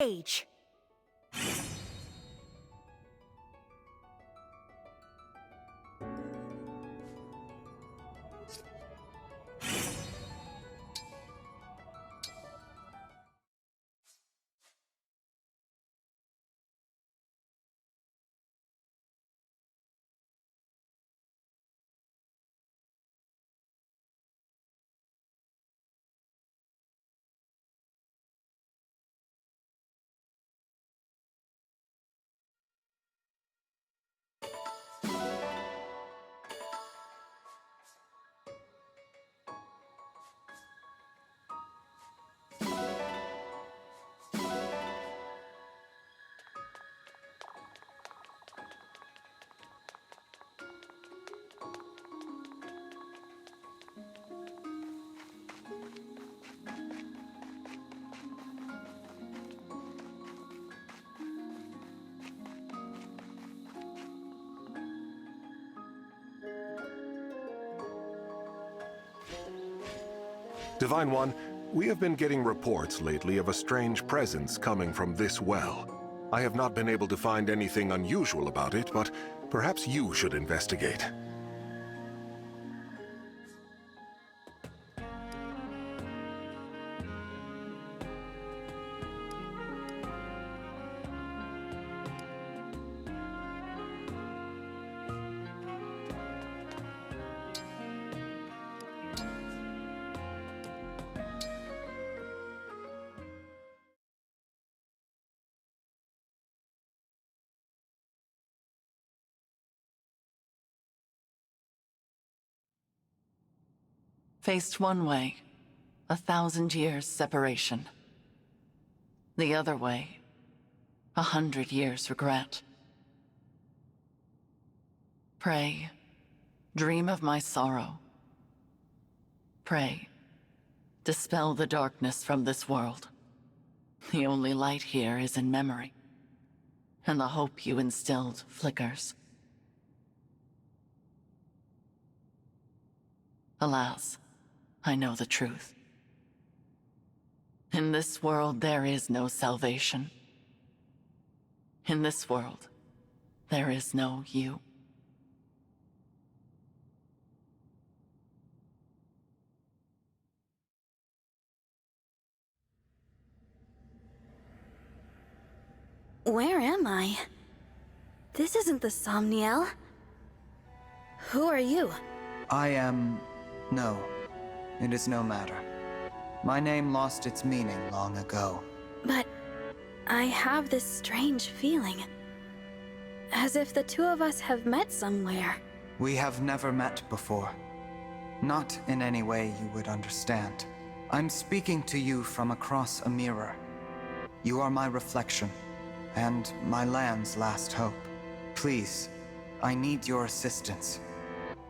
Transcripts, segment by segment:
FireEmblemEngage. Divine One, we have been getting reports lately of a strange presence coming from this well. I have not been able to find anything unusual about it, but perhaps you should investigate. Faced one way, 1,000 years separation. The other way, 100 years regret. Pray, dream of my sorrow. Pray, dispel the darkness from this world. The only light here is in memory, and the hope you instilled flickers. Alas, I know the truth. In this world, there is no salvation. In this world, there is no you. Where am I? This isn't the Somniel. Who are you? I am... no. It is no matter. My name lost its meaning long ago. But I have this strange feeling. As if the two of us have met somewhere. We have never met before. Not in any way you would understand. I'm speaking to you from across a mirror. You are my reflection, and my land's last hope. Please, I need your assistance.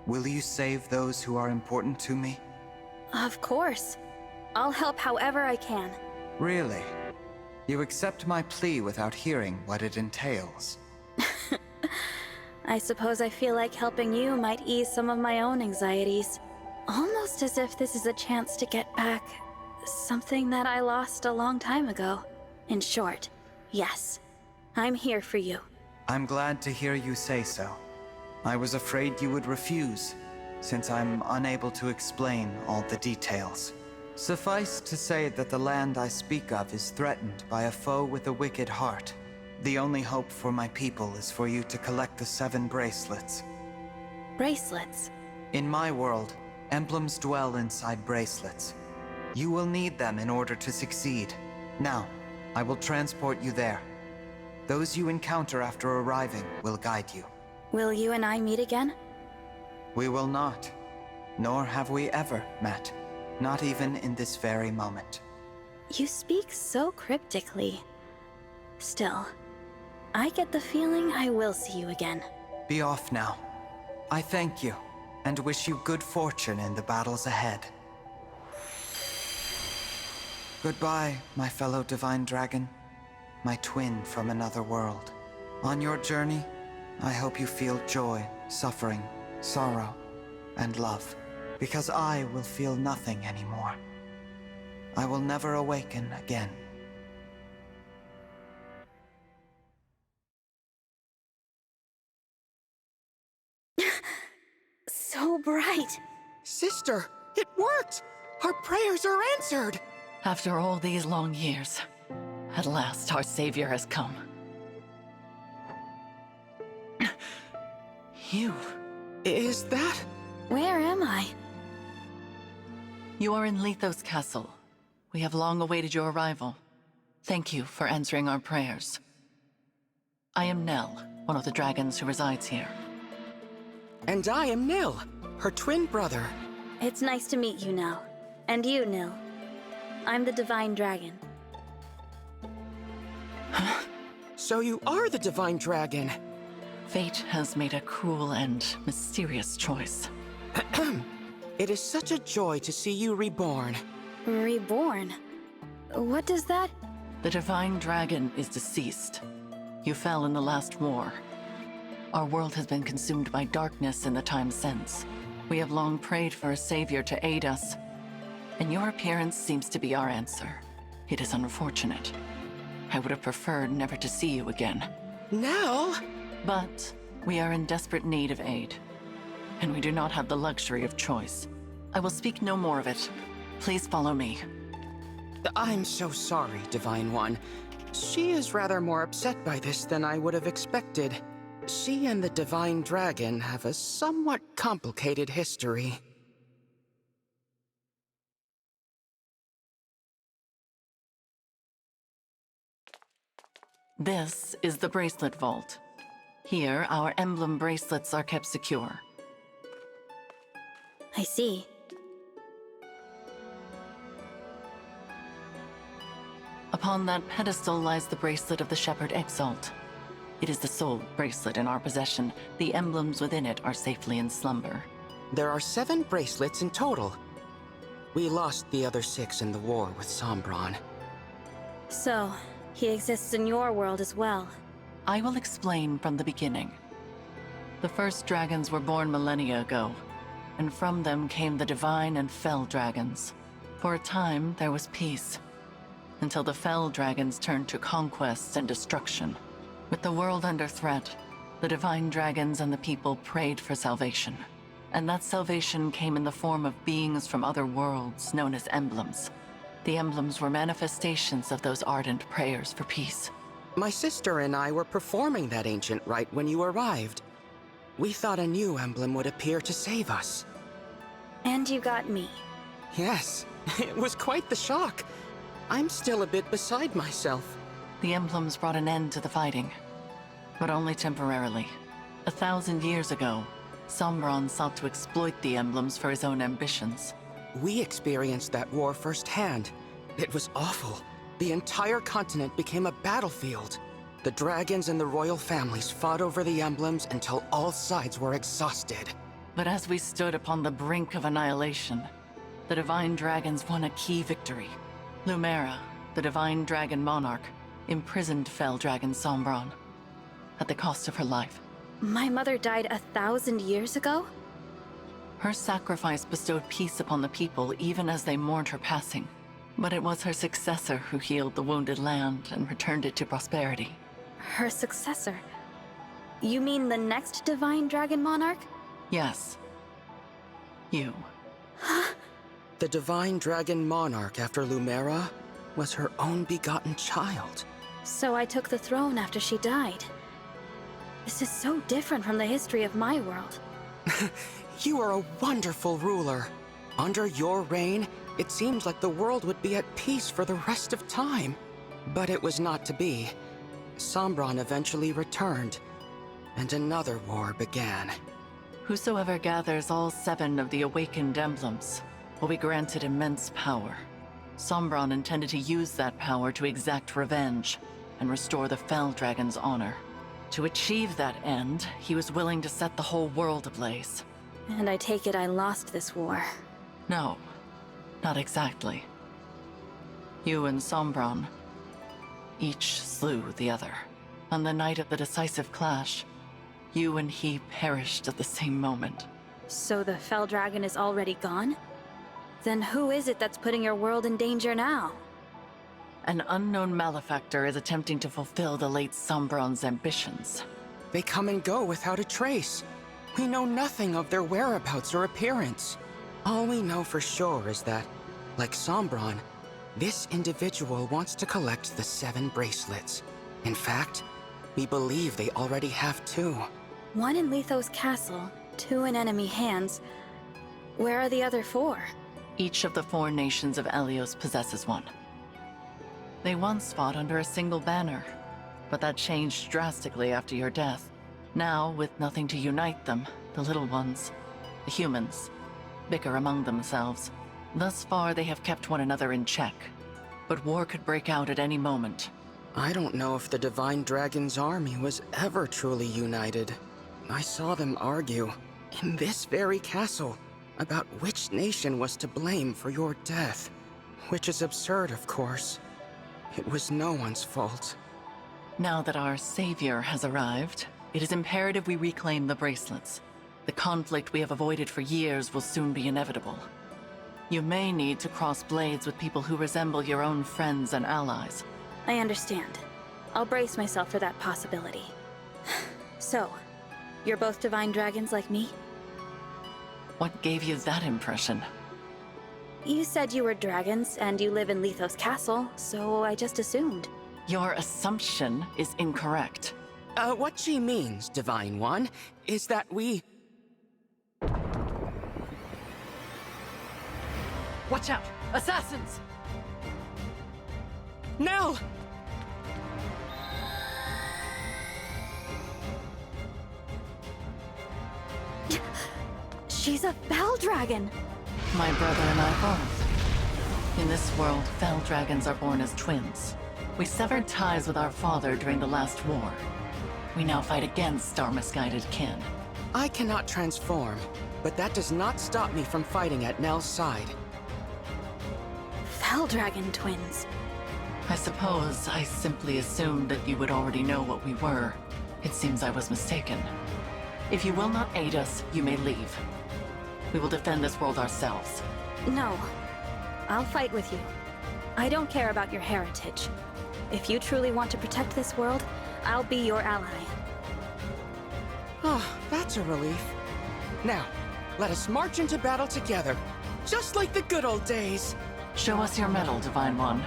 Will you save those who are important to me? Of course. I'll help however I can. Really? You accept my plea without hearing what it entails? I suppose I feel like helping you might ease some of my own anxieties. Almost as if this is a chance to get back something that I lost a long time ago. In short, yes. I'm here for you. I'm glad to hear you say so. I was afraid you would refuse, since I'm unable to explain all the details. Suffice to say that the land I speak of is threatened by a foe with a wicked heart. The only hope for my people is for you to collect the 7 bracelets. Bracelets? In my world, emblems dwell inside bracelets. You will need them in order to succeed. Now, I will transport you there. Those you encounter after arriving will guide you. Will you and I meet again? We will not. Nor have we ever met. Not even in this very moment. You speak so cryptically. Still, I get the feeling I will see you again. Be off now. I thank you, and wish you good fortune in the battles ahead. Goodbye, my fellow divine dragon. My twin from another world. On your journey, I hope you feel joy, suffering, sorrow, and love. Because I will feel nothing anymore. I will never awaken again. bright. Sister, it worked! Our prayers are answered! After all these long years, at last our savior has come. You. Is that? Where am I? You are in Lethos Castle. We have long awaited your arrival. Thank you for answering our prayers. I am Nell, one of the dragons who resides here. And I am Nil, her twin brother. It's nice to meet you, Nell. And you, Nil. I'm the Divine Dragon. So you are the Divine Dragon. Fate has made a cruel and mysterious choice. It is such a joy to see you reborn. Reborn? What does that... The Divine Dragon is deceased. You fell in the last war. Our world has been consumed by darkness in the time since. We have long prayed for a savior to aid us, and your appearance seems to be our answer. It is unfortunate. I would have preferred never to see you again. Nell? But we are in desperate need of aid, and we do not have the luxury of choice. I will speak no more of it. Please follow me. I'm so sorry, Divine One. She is rather more upset by this than I would have expected. She and the Divine Dragon have a somewhat complicated history. This is the Bracelet Vault. Here, our emblem bracelets are kept secure. I see. Upon that pedestal lies the bracelet of the Shepherd Exalt. It is the sole bracelet in our possession. The emblems within it are safely in slumber. There are 7 bracelets in total. We lost the other 6 in the war with Sombron. So, he exists in your world as well. I will explain from the beginning. The first dragons were born millennia ago, and from them came the divine and fell dragons. For a time, there was peace, until the fell dragons turned to conquest and destruction. With the world under threat, the divine dragons and the people prayed for salvation. And that salvation came in the form of beings from other worlds known as emblems. The emblems were manifestations of those ardent prayers for peace. My sister and I were performing that ancient rite when you arrived. We thought a new emblem would appear to save us. And you got me. Yes, it was quite the shock. I'm still a bit beside myself. The emblems brought an end to the fighting, but only temporarily. 1,000 years ago, Sombron sought to exploit the emblems for his own ambitions. We experienced that war firsthand. It was awful. The entire continent became a battlefield. The dragons and the royal families fought over the emblems until all sides were exhausted. But as we stood upon the brink of annihilation, the divine dragons won a key victory. Lumera, the divine dragon monarch, imprisoned fell dragon Sombron at the cost of her life. My mother died 1,000 years ago? Her sacrifice bestowed peace upon the people even as they mourned her passing. But it was her successor who healed the wounded land and returned it to prosperity. Her successor? You mean the next divine dragon monarch? Yes. You. The divine dragon monarch after Lumera was her own begotten child. So I took the throne after she died. This is so different from the history of my world. You are a wonderful ruler. Under your reign, it seems like the world would be at peace for the rest of time. But it was not to be. Sombron eventually returned, and another war began. Whosoever gathers all 7 of the awakened emblems will be granted immense power. Sombron intended to use that power to exact revenge and restore the fell dragon's honor. To achieve that end, he was willing to set the whole world ablaze. And I take it I lost this war. No, not exactly. You and Sombron, each slew the other. On the night of the decisive clash, you and he perished at the same moment. So the fell dragon is already gone? Then who is it that's putting your world in danger now? An unknown malefactor is attempting to fulfill the late Sombron's ambitions. They come and go without a trace. We know nothing of their whereabouts or appearance. All we know for sure is that, like Sombron, this individual wants to collect the 7 bracelets. In fact, we believe they already have 2. 1 in Lethos Castle, 2 in enemy hands. Where are the other 4? Each of the 4 nations of Elyos possesses one. They once fought under a single banner, but that changed drastically after your death. Now, with nothing to unite them, the little ones, the humans, bicker among themselves. Thus far, they have kept one another in check, but war could break out at any moment. I don't know if the Divine Dragon's army was ever truly united. I saw them argue, in this very castle, about which nation was to blame for your death. Which is absurd, of course. It was no one's fault. Now that our savior has arrived, it is imperative we reclaim the bracelets. The conflict we have avoided for years will soon be inevitable. You may need to cross blades with people who resemble your own friends and allies. I understand. I'll brace myself for that possibility. So, you're both divine dragons like me? What gave you that impression? You said you were dragons, and you live in Lethos Castle, so I just assumed. Your assumption is incorrect. What she means, Divine One, is that we... Watch out! Assassins! Nell! She's a Bell Dragon! My brother and I both. In this world, fell dragons are born as twins. We severed ties with our father during the last war. We now fight against our misguided kin. I cannot transform, but that does not stop me from fighting at Nell's side. Fell Dragon twins. I suppose I simply assumed that you would already know what we were. It seems I was mistaken. If you will not aid us, you may leave. We will defend this world ourselves. No. I'll fight with you. I don't care about your heritage. If you truly want to protect this world, I'll be your ally. Oh, that's a relief. Now, let us march into battle together, just like the good old days. Show us your medal, Divine One.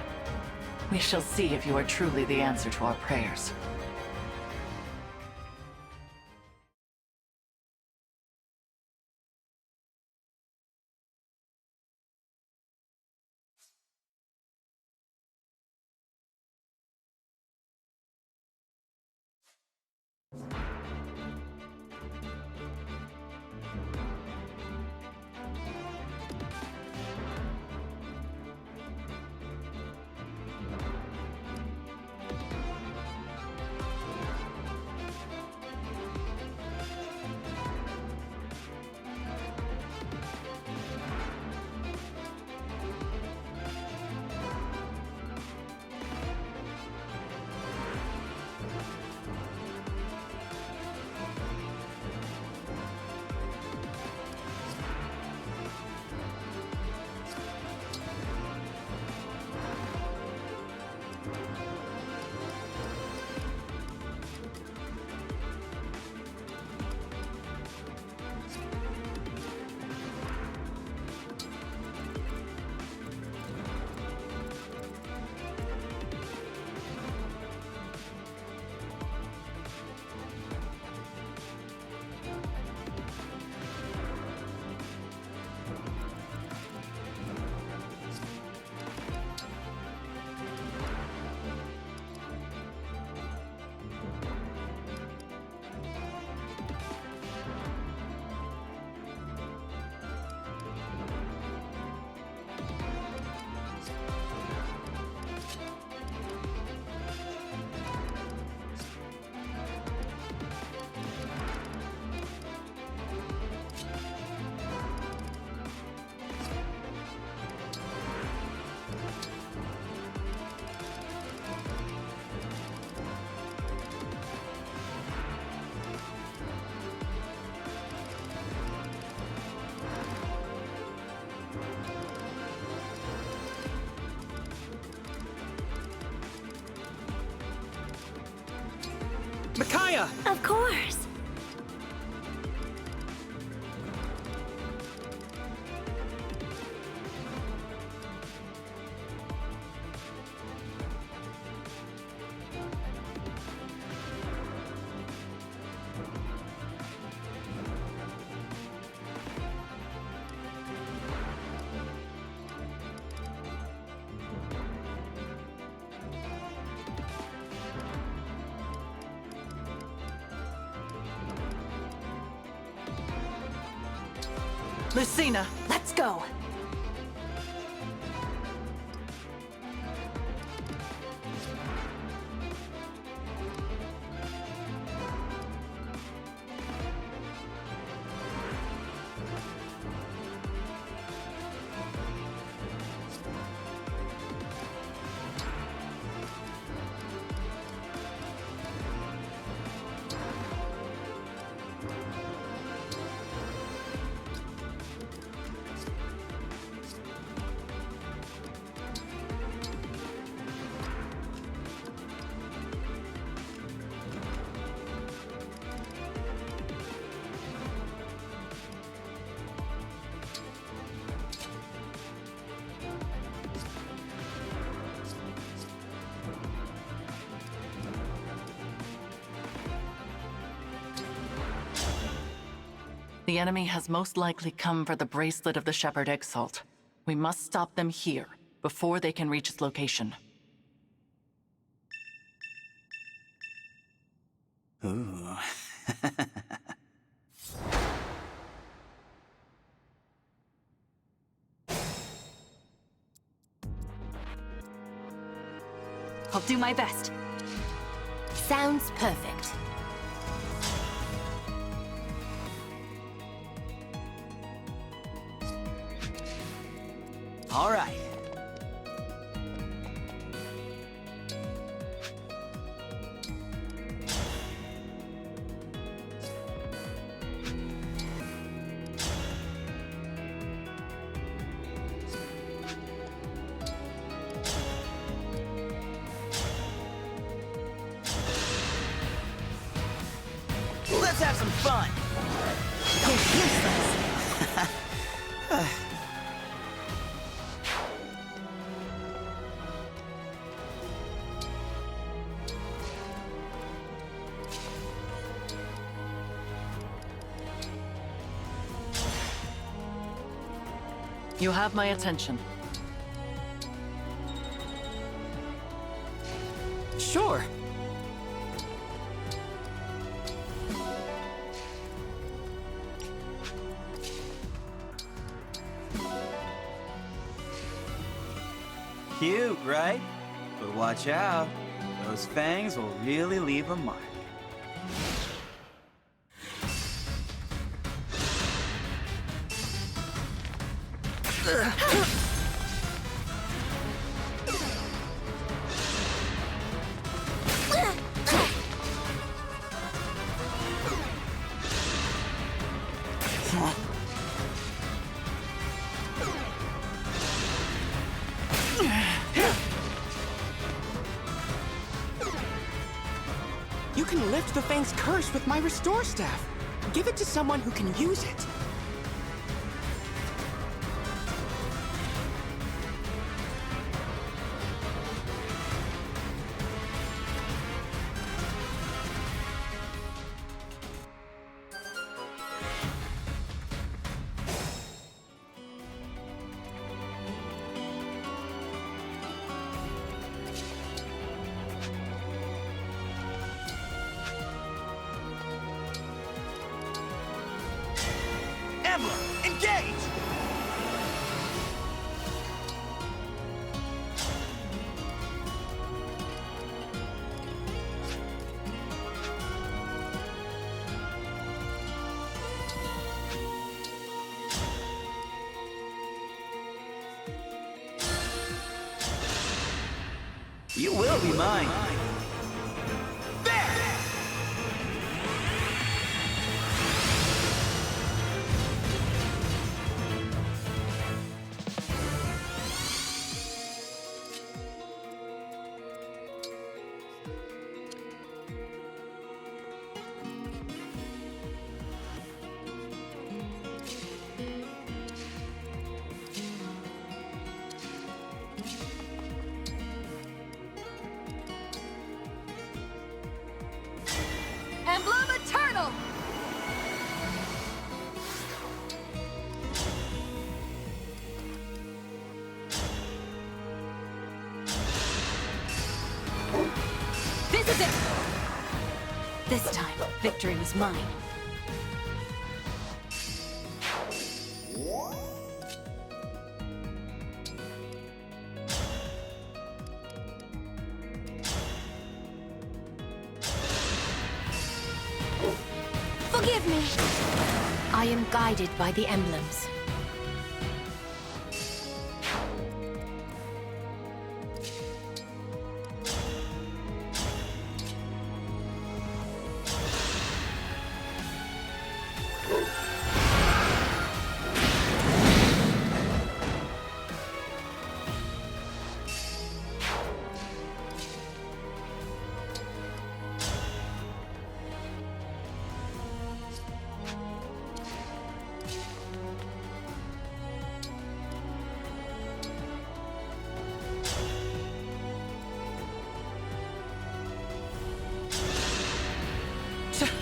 We shall see if you are truly the answer to our prayers. Micaiah! Of course! Lucina, Let's go! the enemy has most likely come for the bracelet of the Shepherd Exalt. We must stop them here, before they can reach its location. Ooh. I'll do my best. Sounds perfect. All right. Let's have some fun. You have my attention. Sure. Cute, right? But watch out. Those fangs will really leave a mark. You can lift the Fang's curse with my Restore Staff. Give it to someone who can use it. Emblem, engage! You will be mine. Emblem Eternal! This is it! This time, victory was mine. Forgive me. I am guided by the emblems.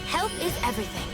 Help is everything.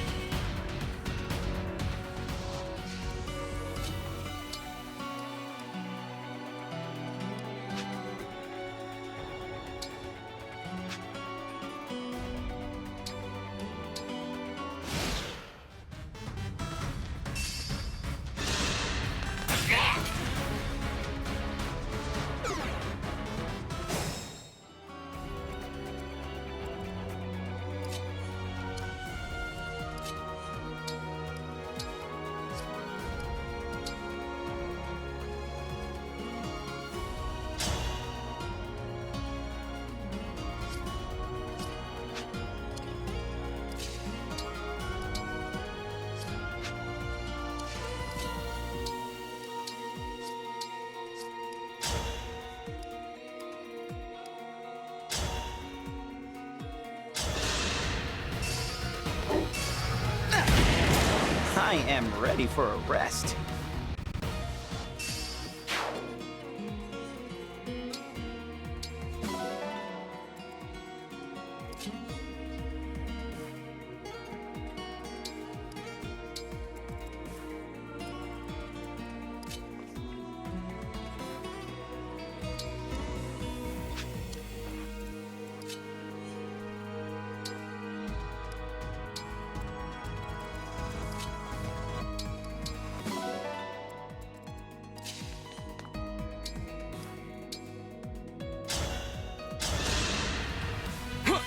I am ready for a rest.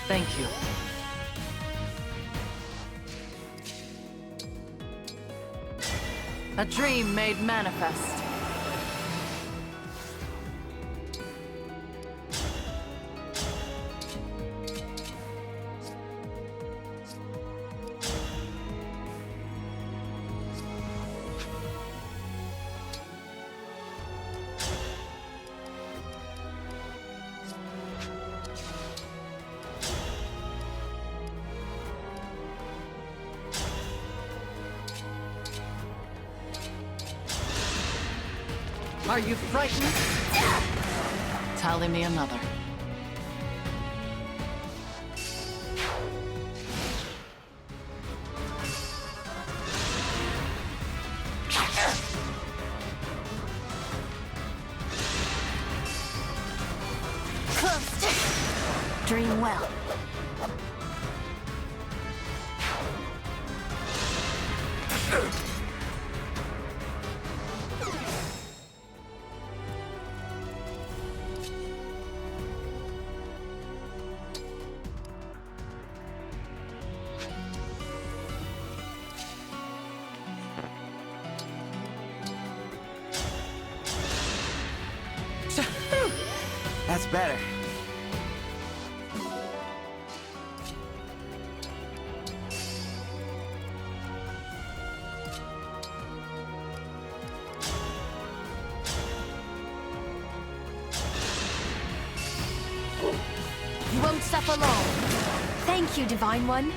Thank you. A dream made manifest. Are you frightened? Tally me another. Close. Dream well. That's better. You won't suffer long. Thank you, Divine One.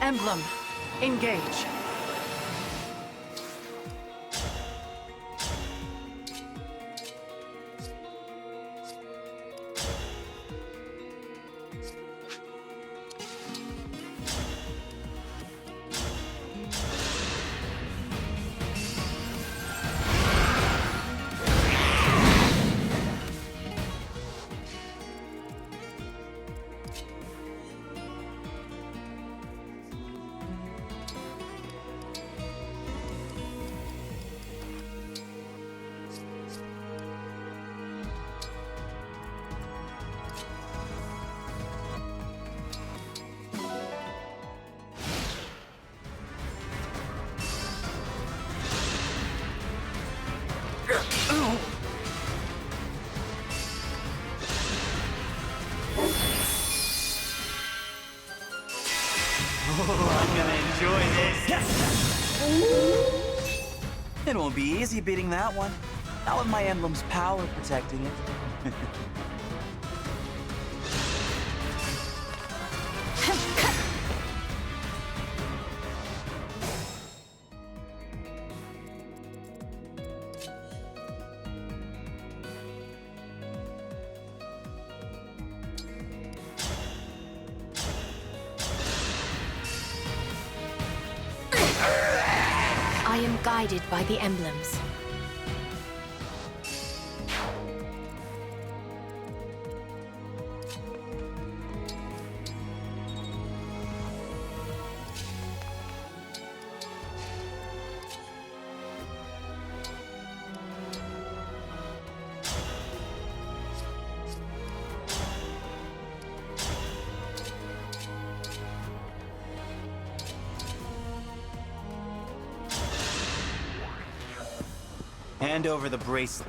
Emblem, engage. I'm gonna enjoy this. Yes! It won't be easy beating that one. Not with my emblem's power protecting it. I am guided by the emblems. Hand over the bracelet.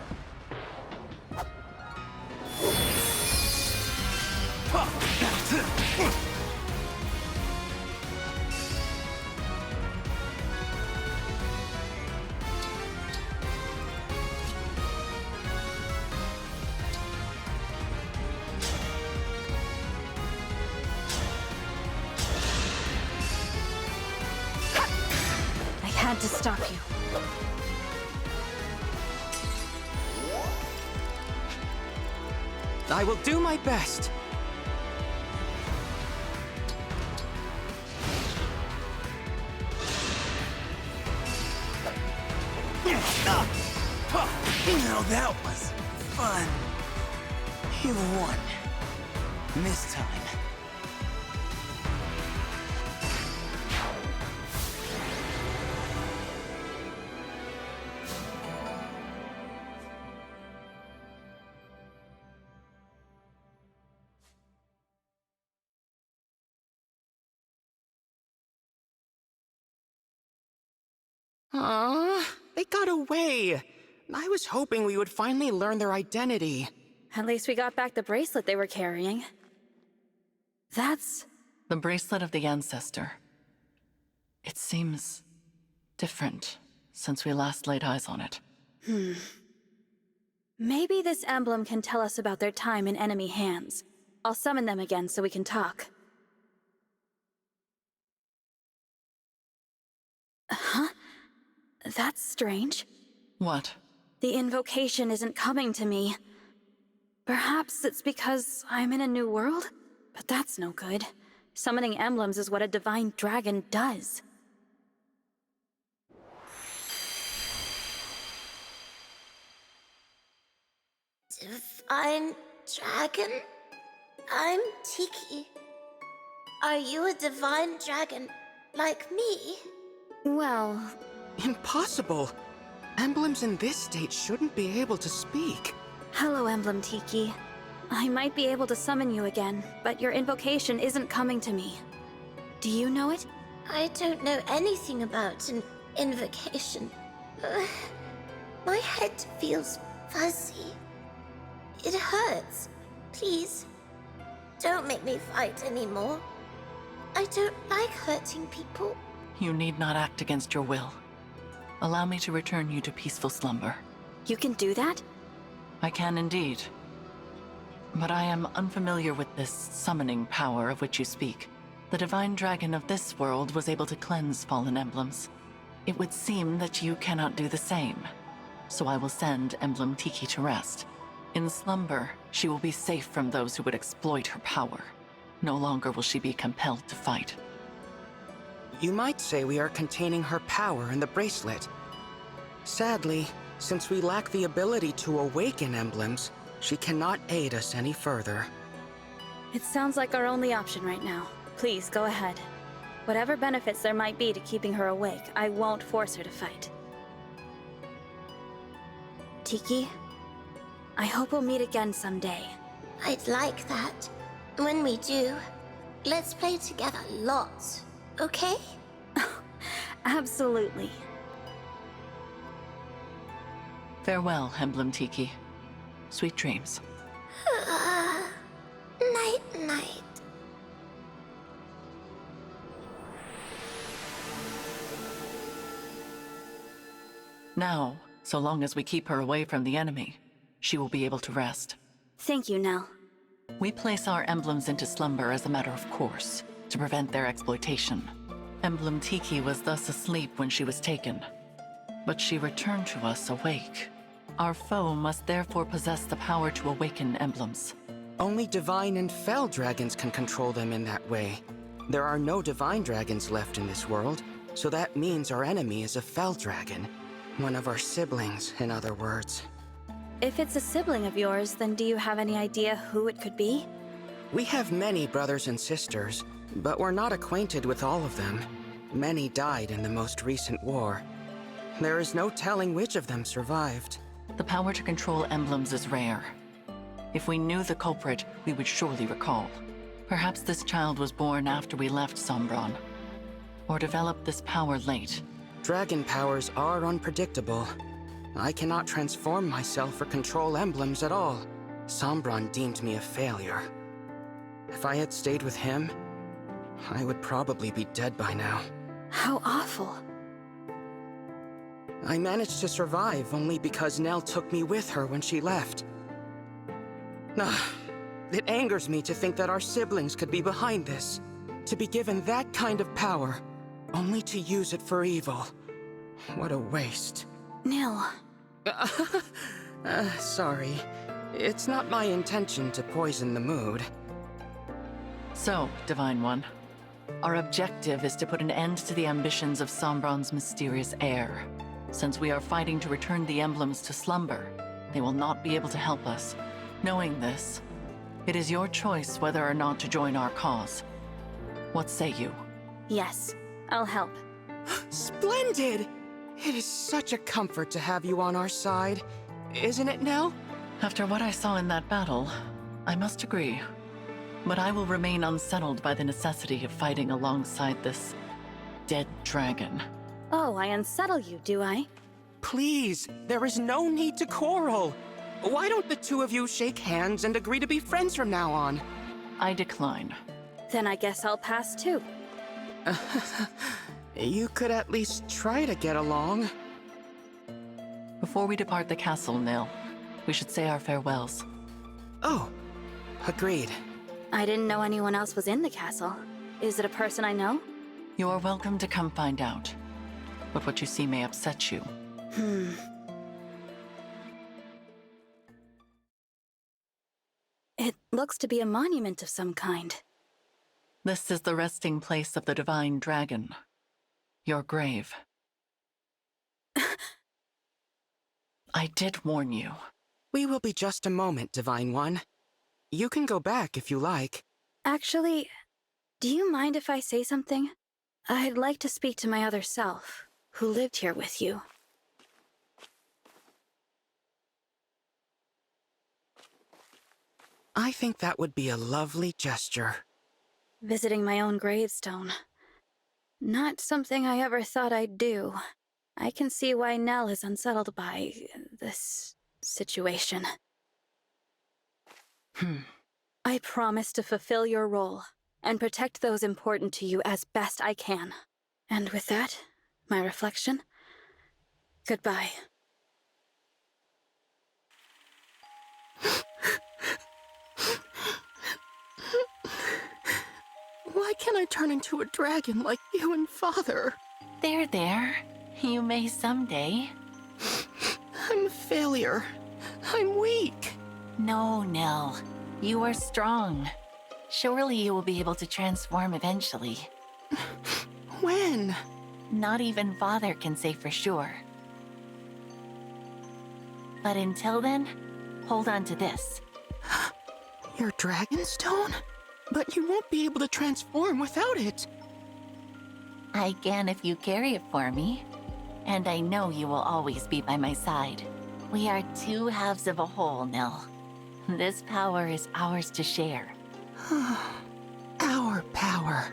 I had to stop you. I will do my best. Now that was fun. You won. This time. They got away. I was hoping we would finally learn their identity. At least we got back the bracelet they were carrying. That's... The bracelet of the ancestor. It seems different since we last laid eyes on it. Maybe this emblem can tell us about their time in enemy hands. I'll summon them again so we can talk. Huh? That's strange. What? The invocation isn't coming to me. Perhaps it's because I'm in a new world? But that's no good. Summoning emblems is what a divine dragon does. Divine dragon? I'm Tiki. Are you a divine dragon like me? Well... Impossible. Emblems in this state shouldn't be able to speak. Hello, Emblem Tiki. I might be able to summon you again, but your invocation isn't coming to me. Do you know it? I don't know anything about an invocation. My head feels fuzzy. It hurts. Please, don't make me fight anymore. I don't like hurting people. You need not act against your will. Allow me to return you to peaceful slumber. You can do that? I can indeed. But I am unfamiliar with this summoning power of which you speak. The divine dragon of this world was able to cleanse fallen emblems. It would seem that you cannot do the same. So I will send Emblem Tiki to rest. In slumber, she will be safe from those who would exploit her power. No longer will she be compelled to fight. You might say we are containing her power in the bracelet. Sadly, since we lack the ability to awaken emblems, she cannot aid us any further. It sounds like our only option right now. Please, go ahead. Whatever benefits there might be to keeping her awake, I won't force her to fight. Tiki, I hope we'll meet again someday. I'd like that. When we do, let's play together lots, okay? Absolutely. Farewell, Emblem Tiki. Sweet dreams. Night, night. Now, so long as we keep her away from the enemy, she will be able to rest. Thank you, Nell. We place our emblems into slumber as a matter of course, to prevent their exploitation. Emblem Tiki was thus asleep when she was taken, but she returned to us awake. Our foe must therefore possess the power to awaken emblems. Only divine and fell dragons can control them in that way. There are no divine dragons left in this world, so that means our enemy is a fell dragon. One of our siblings, in other words. If it's a sibling of yours, then do you have any idea who it could be? We have many brothers and sisters, but we're not acquainted with all of them. Many died in the most recent war. There is no telling which of them survived. The power to control emblems is rare. If we knew the culprit, we would surely recall. Perhaps this child was born after we left Sombron, or developed this power late. Dragon powers are unpredictable. I cannot transform myself or control emblems at all. Sombron deemed me a failure. If I had stayed with him, I would probably be dead by now. How awful. I managed to survive only because Nell took me with her when she left. It angers me to think that our siblings could be behind this. To be given that kind of power, only to use it for evil. What a waste. Nell. Sorry. It's not my intention to poison the mood. So, Divine One, our objective is to put an end to the ambitions of Sombron's mysterious heir. Since we are fighting to return the emblems to slumber, they will not be able to help us. Knowing this, it is your choice whether or not to join our cause. What say you? Yes, I'll help. Splendid! It is such a comfort to have you on our side. Isn't it, Nell? After what I saw in that battle, I must agree. But I will remain unsettled by the necessity of fighting alongside this dead dragon. Oh, I unsettle you, do I? Please, there is no need to quarrel. Why don't the two of you shake hands and agree to be friends from now on? I decline. Then I guess I'll pass too. You could at least try to get along. Before we depart the castle, Nil, we should say our farewells. Oh, agreed. I didn't know anyone else was in the castle. Is it a person I know? You are welcome to come find out. But what you see may upset you. It looks to be a monument of some kind. This is the resting place of the divine dragon. Your grave. I did warn you. We will be just a moment, Divine One. You can go back if you like. Actually, do you mind if I say something? I'd like to speak to my other self, who lived here with you. I think that would be a lovely gesture. Visiting my own gravestone. Not something I ever thought I'd do. I can see why Nell is unsettled by this situation. I promise to fulfill your role and protect those important to you as best I can. And with that, my reflection, goodbye. Why can't I turn into a dragon like you and Father? There. You may someday. I'm a failure. I'm weak. No, Nell. You are strong. Surely you will be able to transform eventually. When? Not even Father can say for sure. But until then, hold on to this. Your Dragonstone? But you won't be able to transform without it. I can if you carry it for me. And I know you will always be by my side. We are two halves of a whole, Nell. This power is ours to share. Our power.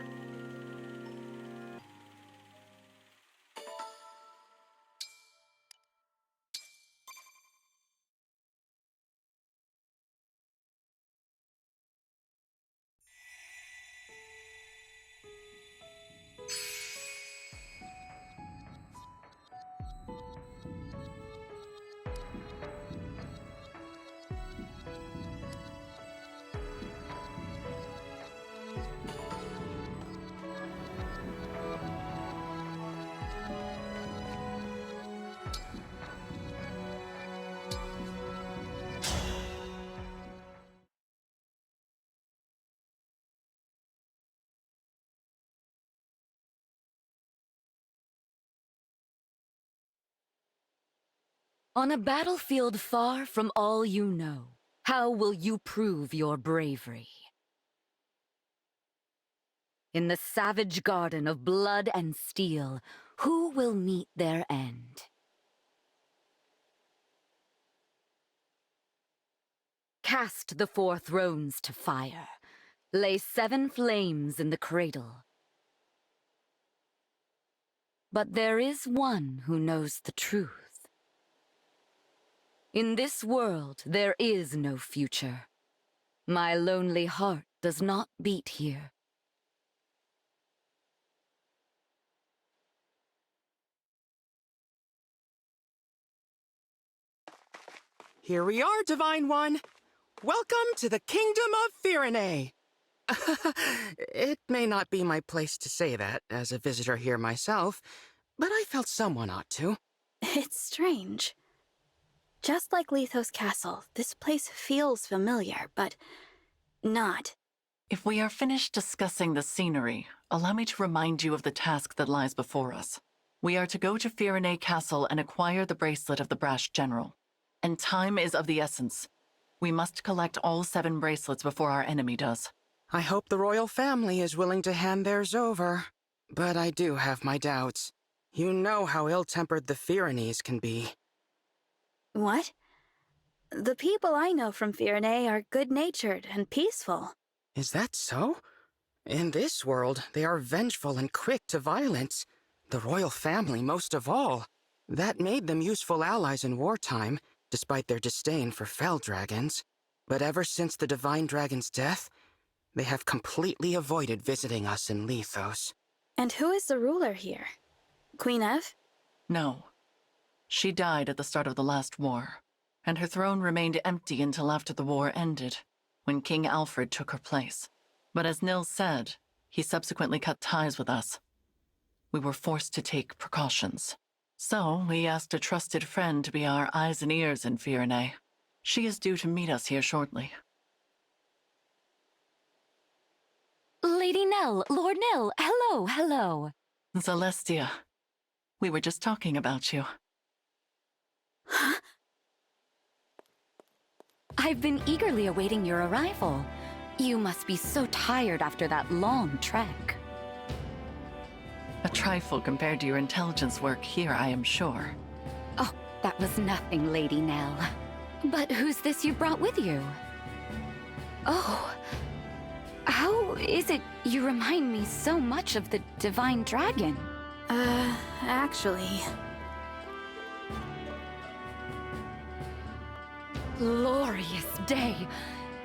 On a battlefield far from all you know, how will you prove your bravery? In the savage garden of blood and steel, who will meet their end? Cast the 4 thrones to fire. Lay 7 flames in the cradle. But there is one who knows the truth. In this world, there is no future. My lonely heart does not beat here. Here we are, Divine One. Welcome to the Kingdom of Firene. It may not be my place to say that, as a visitor here myself, but I felt someone ought to. It's strange. Just like Lethos Castle, this place feels familiar, but not. If we are finished discussing the scenery, allow me to remind you of the task that lies before us. We are to go to Firene Castle and acquire the bracelet of the Brash General. And time is of the essence. We must collect all 7 bracelets before our enemy does. I hope the royal family is willing to hand theirs over. But I do have my doubts. You know how ill-tempered the Firenes can be. What? The people I know from Firene are good-natured and peaceful. Is that so? In this world, they are vengeful and quick to violence. The royal family most of all. That made them useful allies in wartime, despite their disdain for fell dragons. But ever since the Divine Dragon's death, they have completely avoided visiting us in Lethos. And who is the ruler here? Queen Ev? No. She died at the start of the last war, and her throne remained empty until after the war ended, when King Alfred took her place. But as Nils said, he subsequently cut ties with us. We were forced to take precautions. So, we asked a trusted friend to be our eyes and ears in Firene. She is due to meet us here shortly. Lady Nell, Lord Nell, hello. Celestia, we were just talking about you. Huh? I've been eagerly awaiting your arrival. You must be so tired after that long trek. A trifle compared to your intelligence work here, I am sure. Oh, that was nothing, Lady Nell. But who's this you brought with you? Oh, how is it you remind me so much of the Divine Dragon? Actually... Glorious day!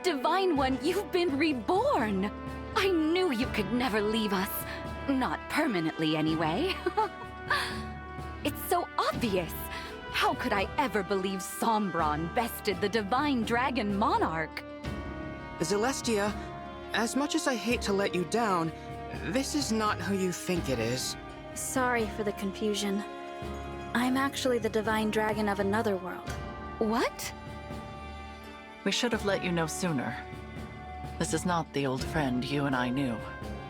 Divine One, you've been reborn! I knew you could never leave us. Not permanently, anyway. It's so obvious. How could I ever believe Sombron bested the Divine Dragon Monarch? Celestia, as much as I hate to let you down, this is not who you think it is. Sorry for the confusion. I'm actually the Divine Dragon of another world. What? We should have let you know sooner. This is not the old friend you and I knew.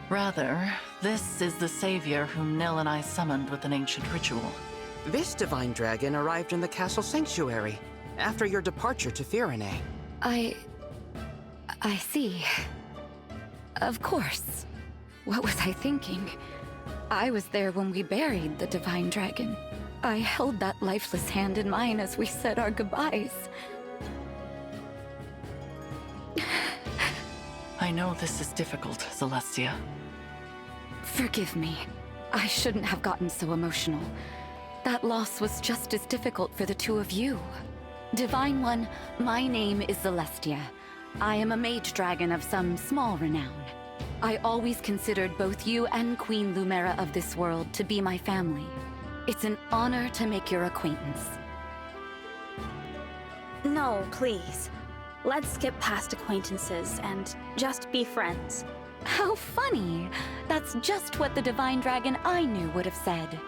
Rather, this is the savior whom Nil and I summoned with an ancient ritual. This Divine Dragon arrived in the castle sanctuary, after your departure to Firene. I see. Of course. What was I thinking? I was there when we buried the Divine Dragon. I held that lifeless hand in mine as we said our goodbyes. I know this is difficult, Celestia. Forgive me. I shouldn't have gotten so emotional. That loss was just as difficult for the two of you. Divine One, my name is Celestia. I am a mage dragon of some small renown. I always considered both you and Queen Lumera of this world to be my family. It's an honor to make your acquaintance. No, please. Let's skip past acquaintances and just be friends. How funny! That's just what the Divine Dragon I knew would have said.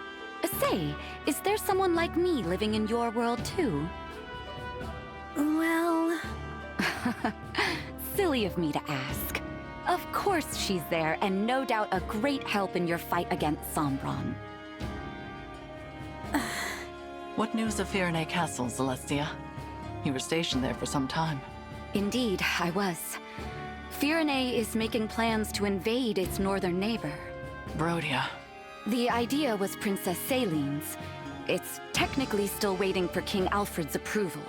Say, is there someone like me living in your world too? Well... Silly of me to ask. Of course she's there, and no doubt a great help in your fight against Sombron. What news of Firenze Castle, Celestia? You were stationed there for some time. Indeed, I was. Firenze is making plans to invade its northern neighbor. Brodia. The idea was Princess Celine's. It's technically still waiting for King Alfred's approval,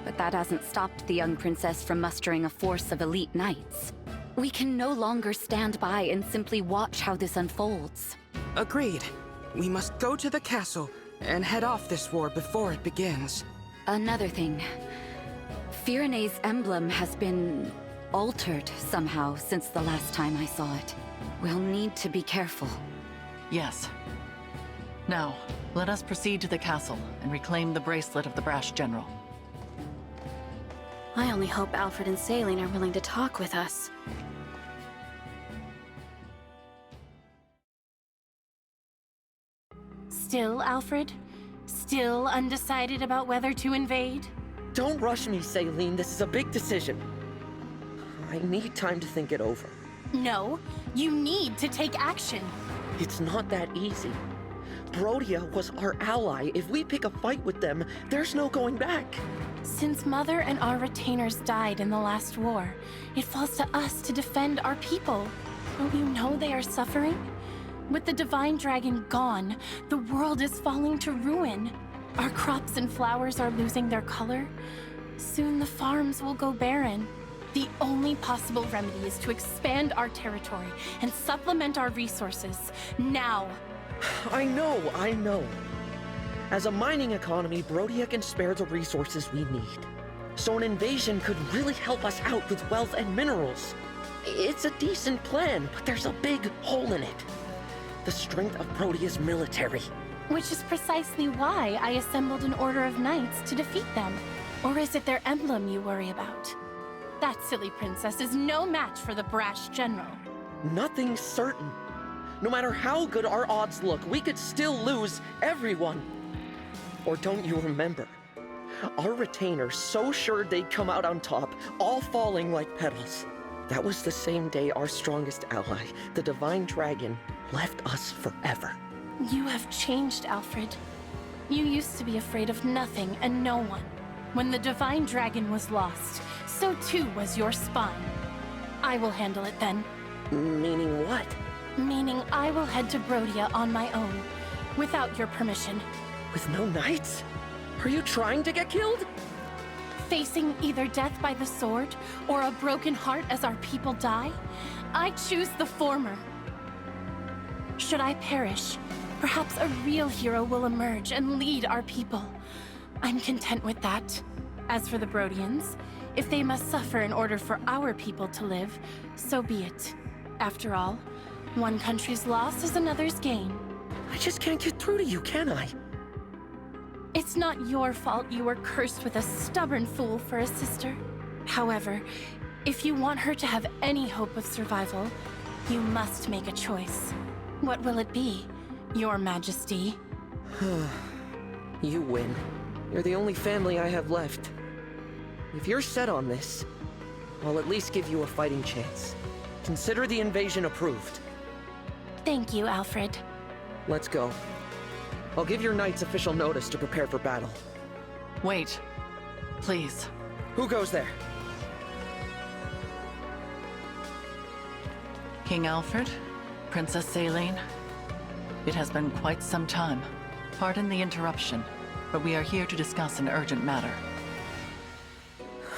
but that hasn't stopped the young princess from mustering a force of elite knights. We can no longer stand by and simply watch how this unfolds. Agreed. We must go to the castle and head off this war before it begins. Another thing. Firenze's emblem has been altered somehow since the last time I saw it. We'll need to be careful. Yes. Now, let us proceed to the castle and reclaim the bracelet of the brash general. I only hope Alfred and Celine are willing to talk with us. Still, Alfred? Still undecided about whether to invade? Don't rush me, Celine. This is a big decision. I need time to think it over. No, you need to take action. It's not that easy. Brodia was our ally. If we pick a fight with them, there's no going back. Since Mother and our retainers died in the last war, it falls to us to defend our people. Don't you know they are suffering? With the Divine Dragon gone, the world is falling to ruin. Our crops and flowers are losing their color. Soon the farms will go barren. The only possible remedy is to expand our territory and supplement our resources, now. I know. As a mining economy, Brodia can spare the resources we need. So an invasion could really help us out with wealth and minerals. It's a decent plan, but there's a big hole in it. The strength of Brodia's military. Which is precisely why I assembled an order of knights to defeat them. Or is it their emblem you worry about? That silly princess is no match for the brash general. Nothing's certain. No matter how good our odds look, we could still lose everyone. Or don't you remember? Our retainers so sure they'd come out on top, all falling like petals. That was the same day our strongest ally, the Divine Dragon, left us forever. You have changed, Alfred. You used to be afraid of nothing and no one. When the Divine Dragon was lost, so too was your spine. I will handle it then. Meaning what? Meaning I will head to Brodia on my own, without your permission. With no knights? Are you trying to get killed? Facing either death by the sword, or a broken heart as our people die, I choose the former. Should I perish, perhaps a real hero will emerge and lead our people. I'm content with that. As for the Brodians, if they must suffer in order for our people to live, so be it. After all, one country's loss is another's gain. I just can't get through to you, can I? It's not your fault you were cursed with a stubborn fool for a sister. However, if you want her to have any hope of survival, you must make a choice. What will it be, Your Majesty? You win. You're the only family I have left. If you're set on this, I'll at least give you a fighting chance. Consider the invasion approved. Thank you, Alfred. Let's go. I'll give your knights official notice to prepare for battle. Wait. Please. Who goes there? King Alfred? Princess Celine? It has been quite some time. Pardon the interruption, but we are here to discuss an urgent matter.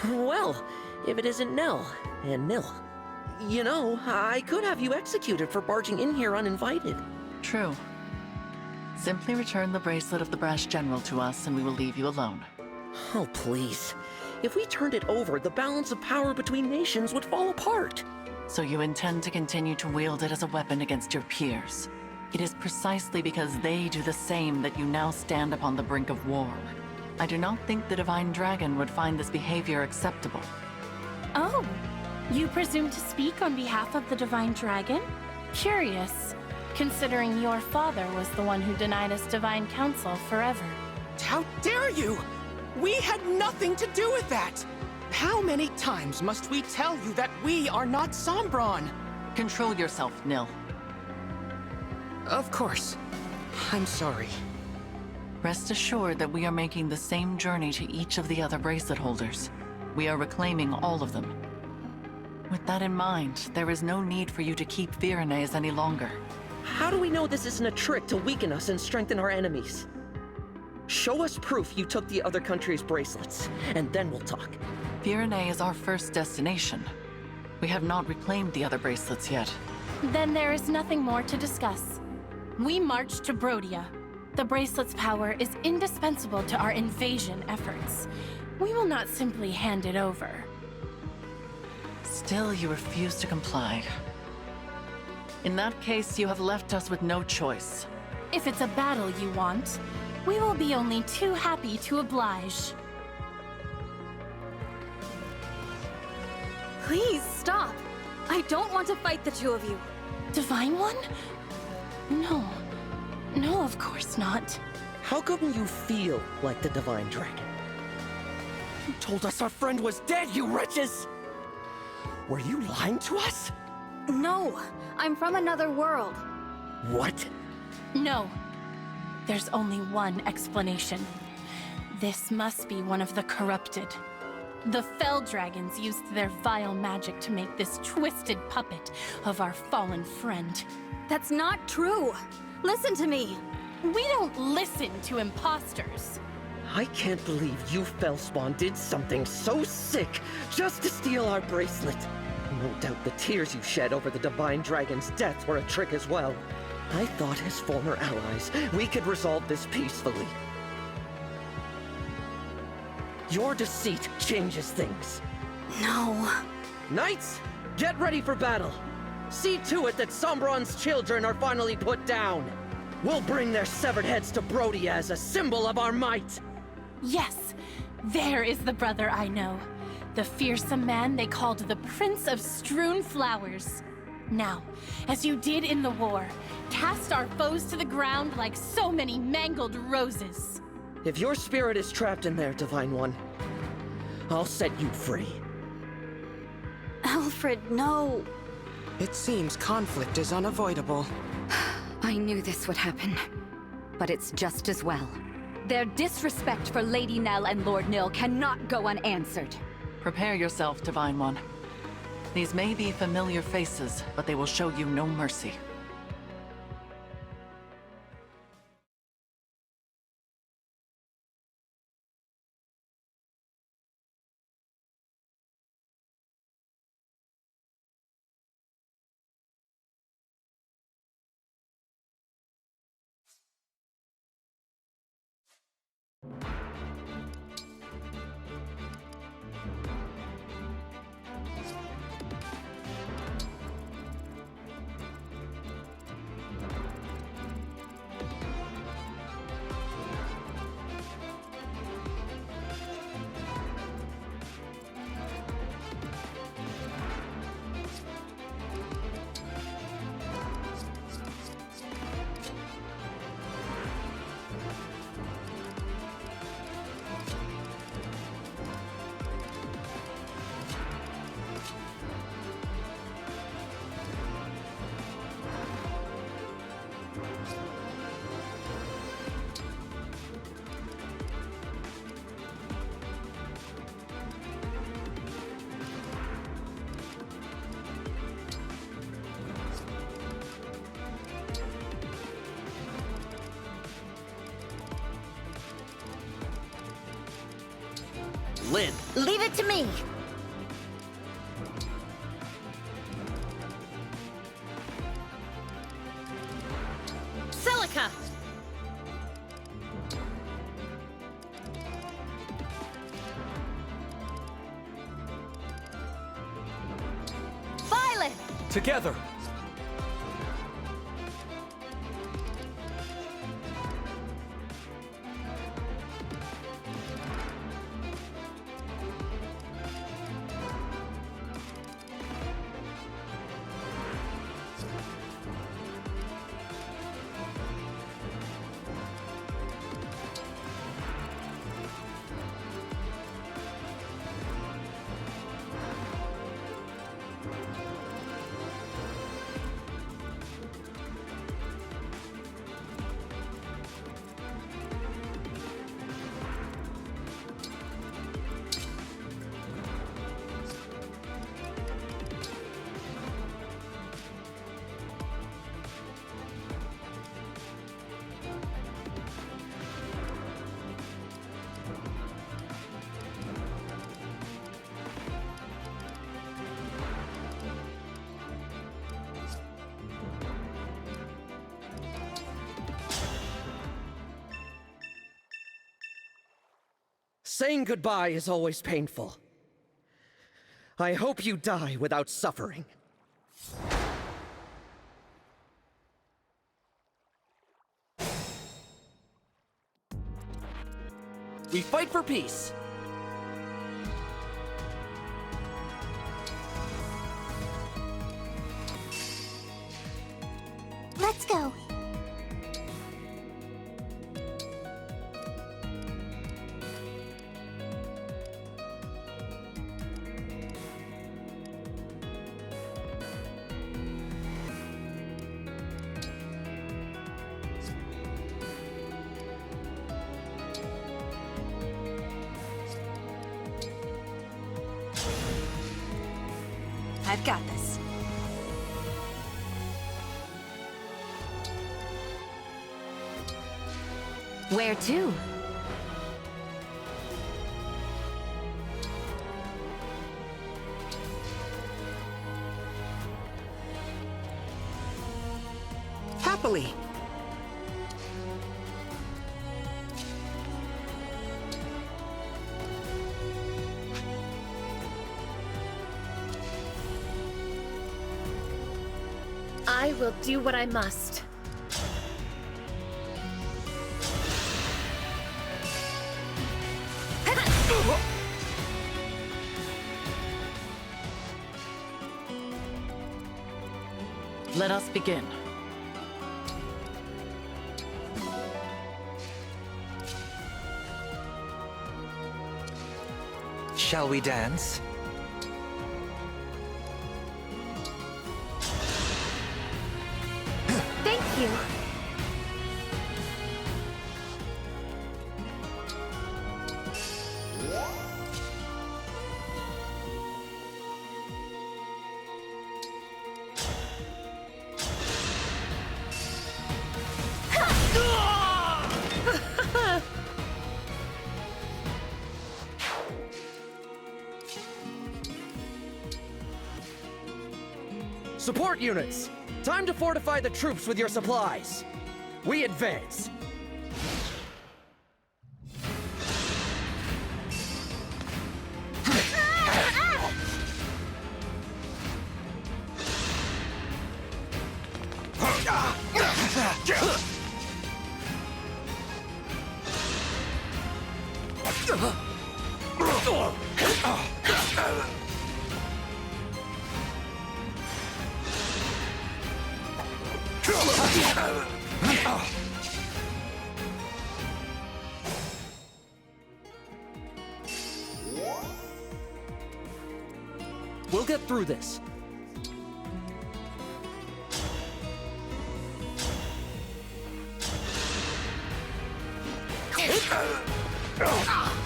Well, if it isn't Nell, and Nil. You know, I could have you executed for barging in here uninvited. True. Simply return the bracelet of the brash general to us and we will leave you alone. Oh, please. If we turned it over, the balance of power between nations would fall apart. So you intend to continue to wield it as a weapon against your peers. It is precisely because they do the same that you now stand upon the brink of war. I do not think the Divine Dragon would find this behavior acceptable. Oh, you presume to speak on behalf of the Divine Dragon? Curious, considering your father was the one who denied us divine counsel forever. How dare you! We had nothing to do with that! How many times must we tell you that we are not Sombron? Control yourself, Nil. Of course. I'm sorry. Rest assured that we are making the same journey to each of the other bracelet holders. We are reclaiming all of them. With that in mind, there is no need for you to keep FireEmblemEngage any longer. How do we know this isn't a trick to weaken us and strengthen our enemies? Show us proof you took the other country's bracelets, and then we'll talk. FireEmblemEngage is our first destination. We have not reclaimed the other bracelets yet. Then there is nothing more to discuss. We march to Brodia. The bracelet's power is indispensable to our invasion efforts. We will not simply hand it over. Still, you refuse to comply. In that case, you have left us with no choice. If it's a battle you want, we will be only too happy to oblige. Please stop. I don't want to fight the two of you. Divine One? No. No, of course not. How come you feel like the Divine Dragon? You told us our friend was dead, you wretches! Were you lying to us? No, I'm from another world. What? No. There's only one explanation. This must be one of the corrupted. The Fell Dragons used their vile magic to make this twisted puppet of our fallen friend. That's not true. Listen to me. We don't listen to imposters. I can't believe you, Fellspawn, did something so sick just to steal our bracelet. No doubt the tears you shed over the Divine Dragon's death were a trick as well. I thought as former allies, we could resolve this peacefully. Your deceit changes things. No. Knights, get ready for battle. See to it that Sombron's children are finally put down. We'll bring their severed heads to Brodia as a symbol of our might. Yes, there is the brother I know. The fearsome man they called the Prince of Strewn Flowers. Now, as you did in the war, cast our foes to the ground like so many mangled roses. If your spirit is trapped in there, Divine One, I'll set you free. Alfred, no. It seems conflict is unavoidable. I knew this would happen, but it's just as well. Their disrespect for Lady Nell and Lord Nil cannot go unanswered. Prepare yourself, Divine One. These may be familiar faces, but they will show you no mercy. Lynn. Leave it to me! Celica! Violet! Together! Saying goodbye is always painful. I hope you die without suffering. We fight for peace. Let's go. I've got this. Where to? Happily. I will do what I must. Let us begin. Shall we dance? Thank you. Support units! Time to fortify the troops with your supplies. We advance. We'll get through this.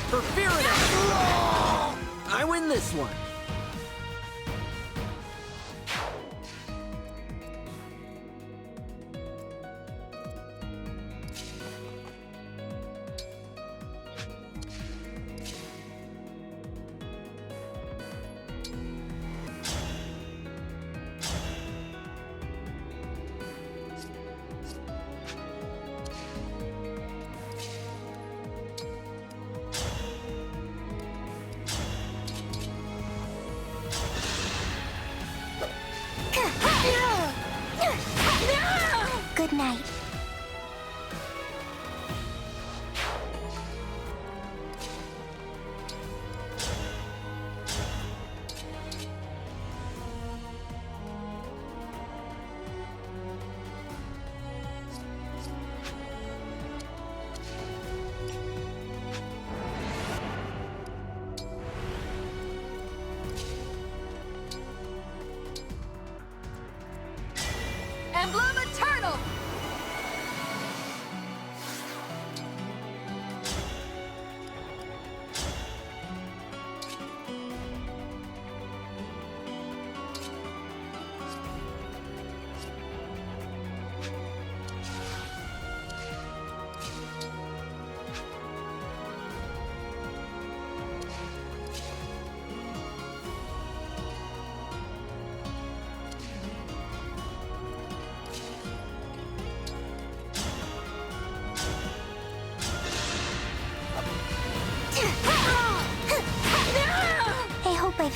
For fear of that, I win this one. Good night. Emblem Eternal!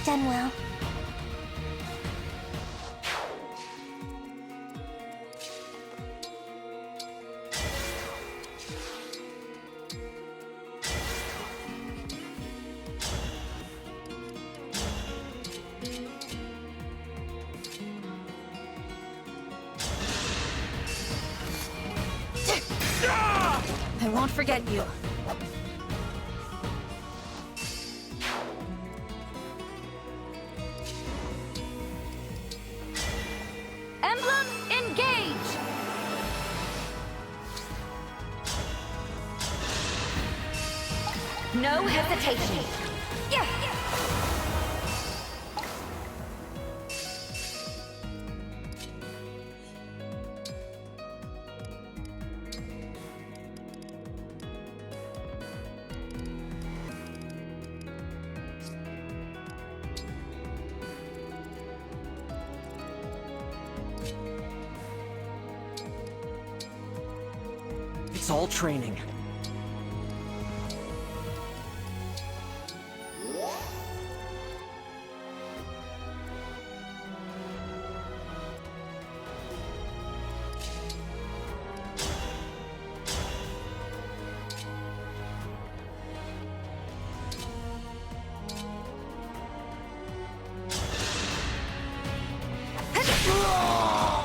You've done well. I won't forget you. Emblem, engage! No hesitation. Yeah. It's all training.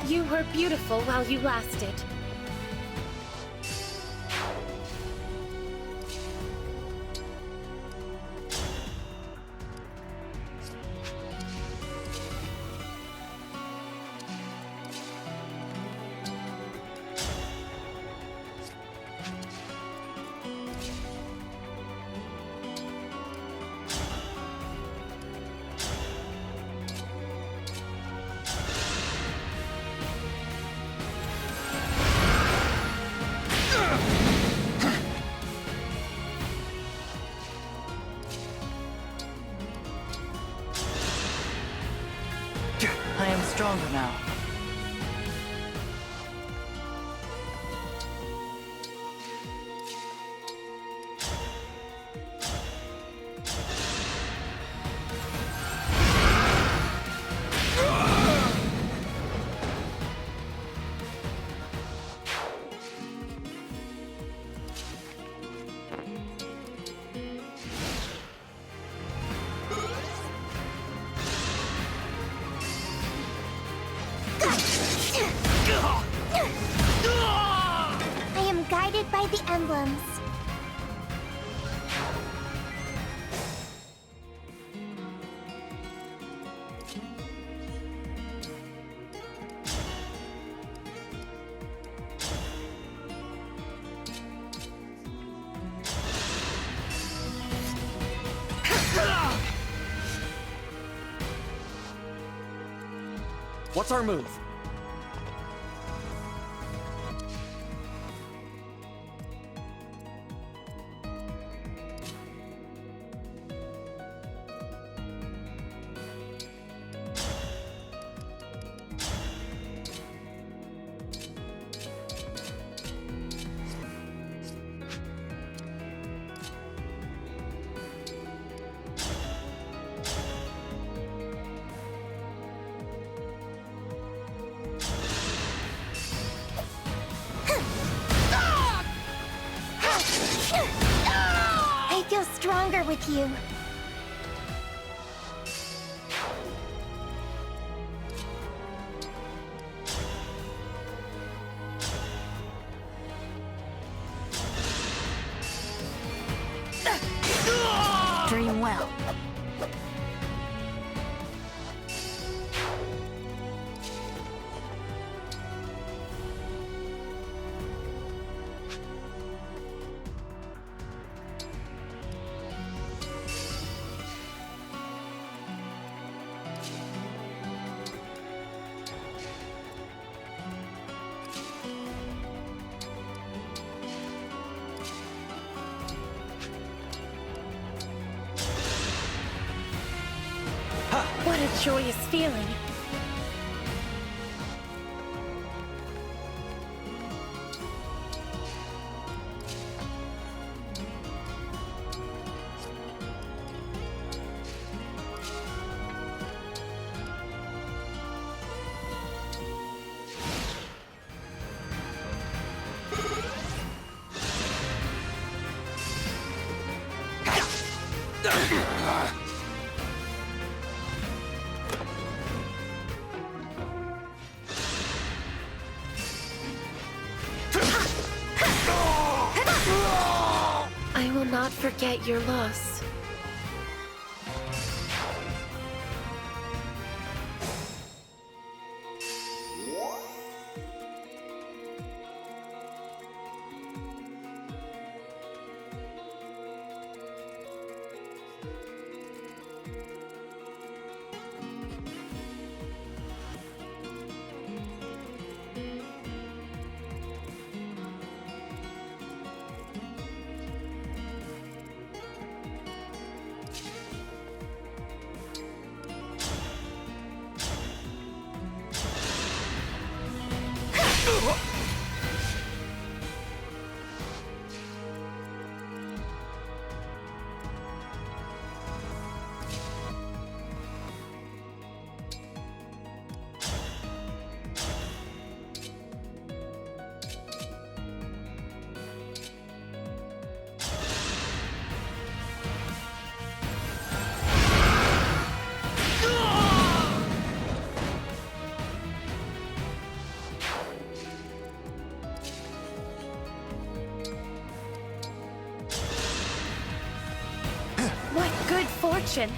You were beautiful while you lasted. I am stronger now. I am guided by the emblems. What's our move? I feel stronger with you. Dream well. What a joyous feeling. I will not forget your loss. What good fortune!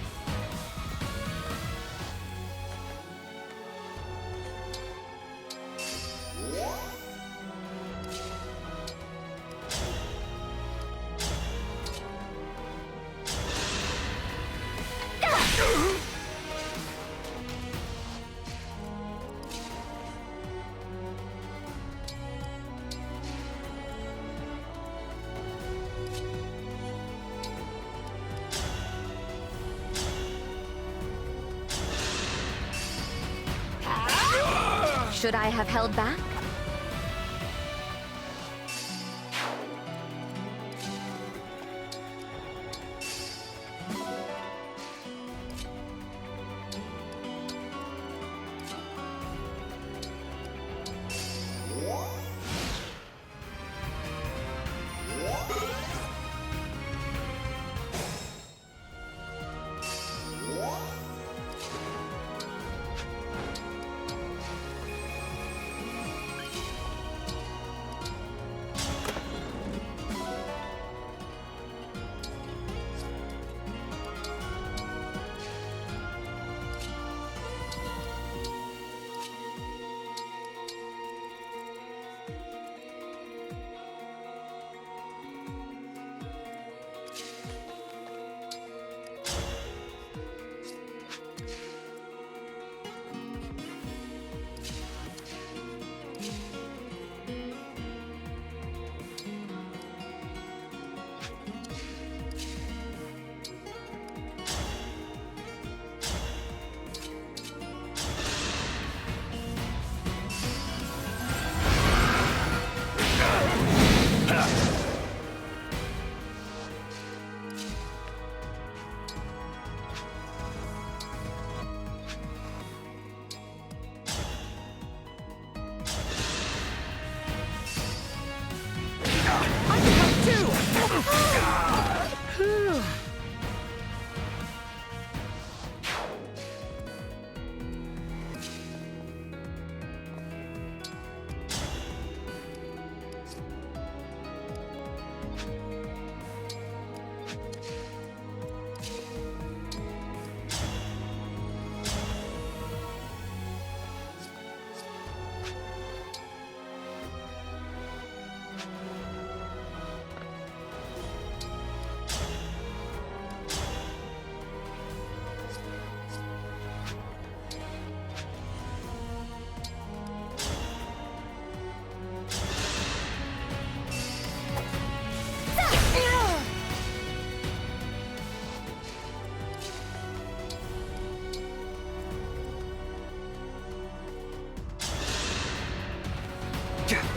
Should I have held back?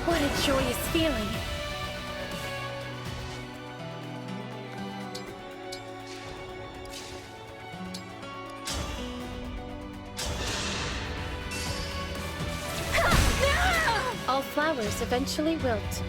What a joyous feeling. All flowers eventually wilt.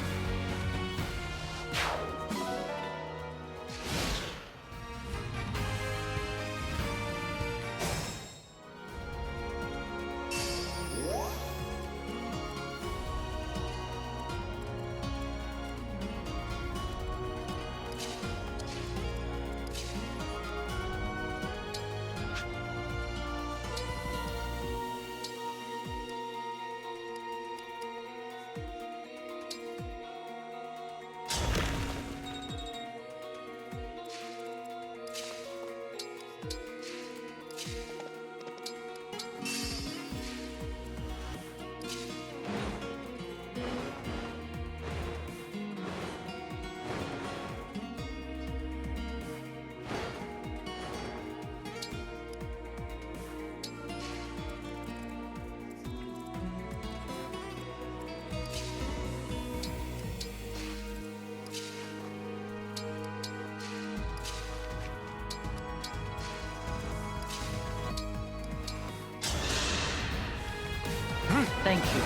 Thank you.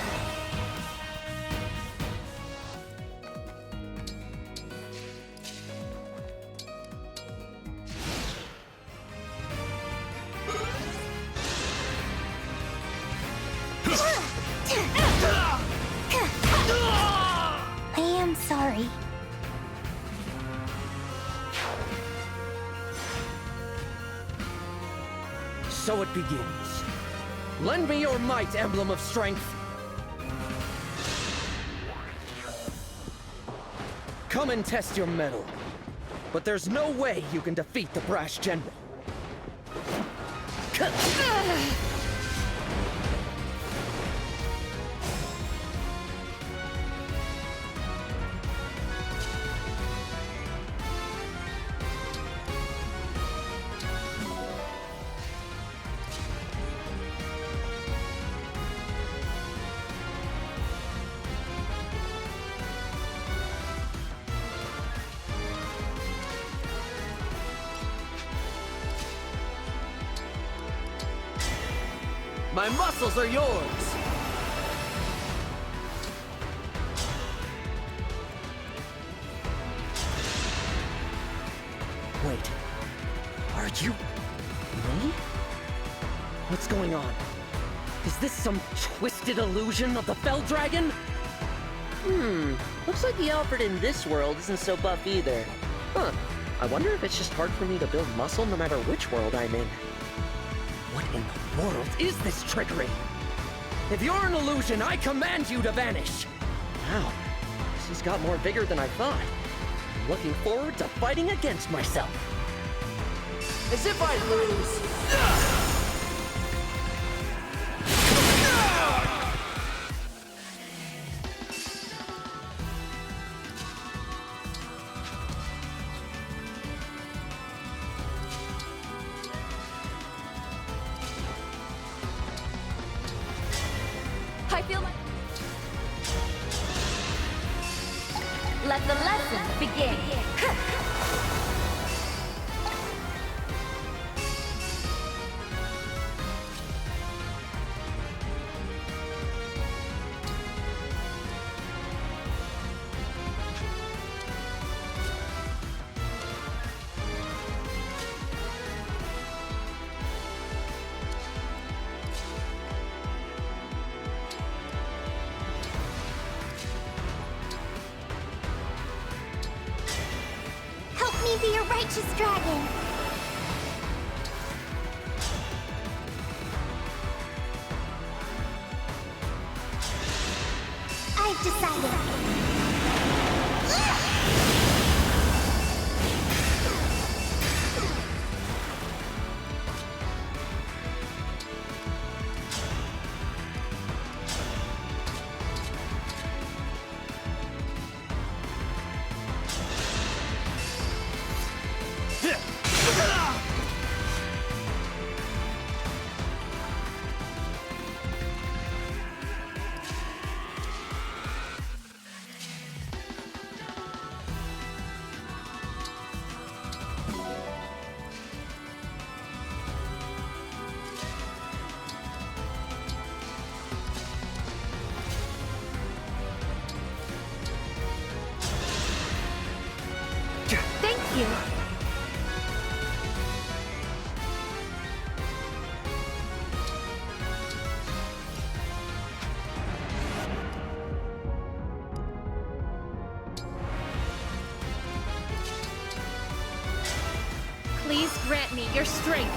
I am sorry. So it begins. Lend me your might, Emblem of Strength. Come and test your mettle. But there's no way you can defeat the brash general. My muscles are yours! Wait. Are you... me? What's going on? Is this some twisted illusion of the Fell Dragon? Looks like the Alfred in this world isn't so buff either. Huh. I wonder if it's just hard for me to build muscle no matter which world I'm in. What in the world is this trickery? If you're an illusion, I command you to vanish! Wow, she's got more vigor than I thought. I'm looking forward to fighting against myself. As if I lose! I feel like... Let the lesson begin. Be a righteous dragon. I've decided. Thank you. Please grant me your strength.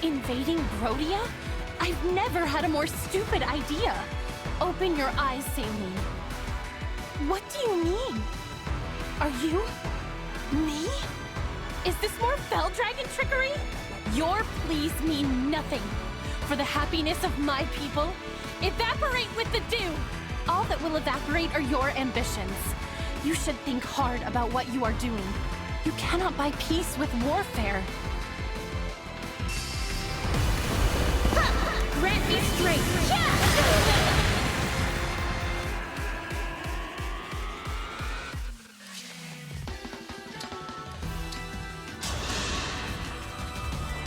Invading Brodia? I've never had a more stupid idea. Open your eyes, Saline. What do you mean? Are you... me? Is this more Fell Dragon trickery? Your pleas mean nothing. For the happiness of my people, evaporate with the dew. All that will evaporate are your ambitions. You should think hard about what you are doing. You cannot buy peace with warfare. Grant me strength.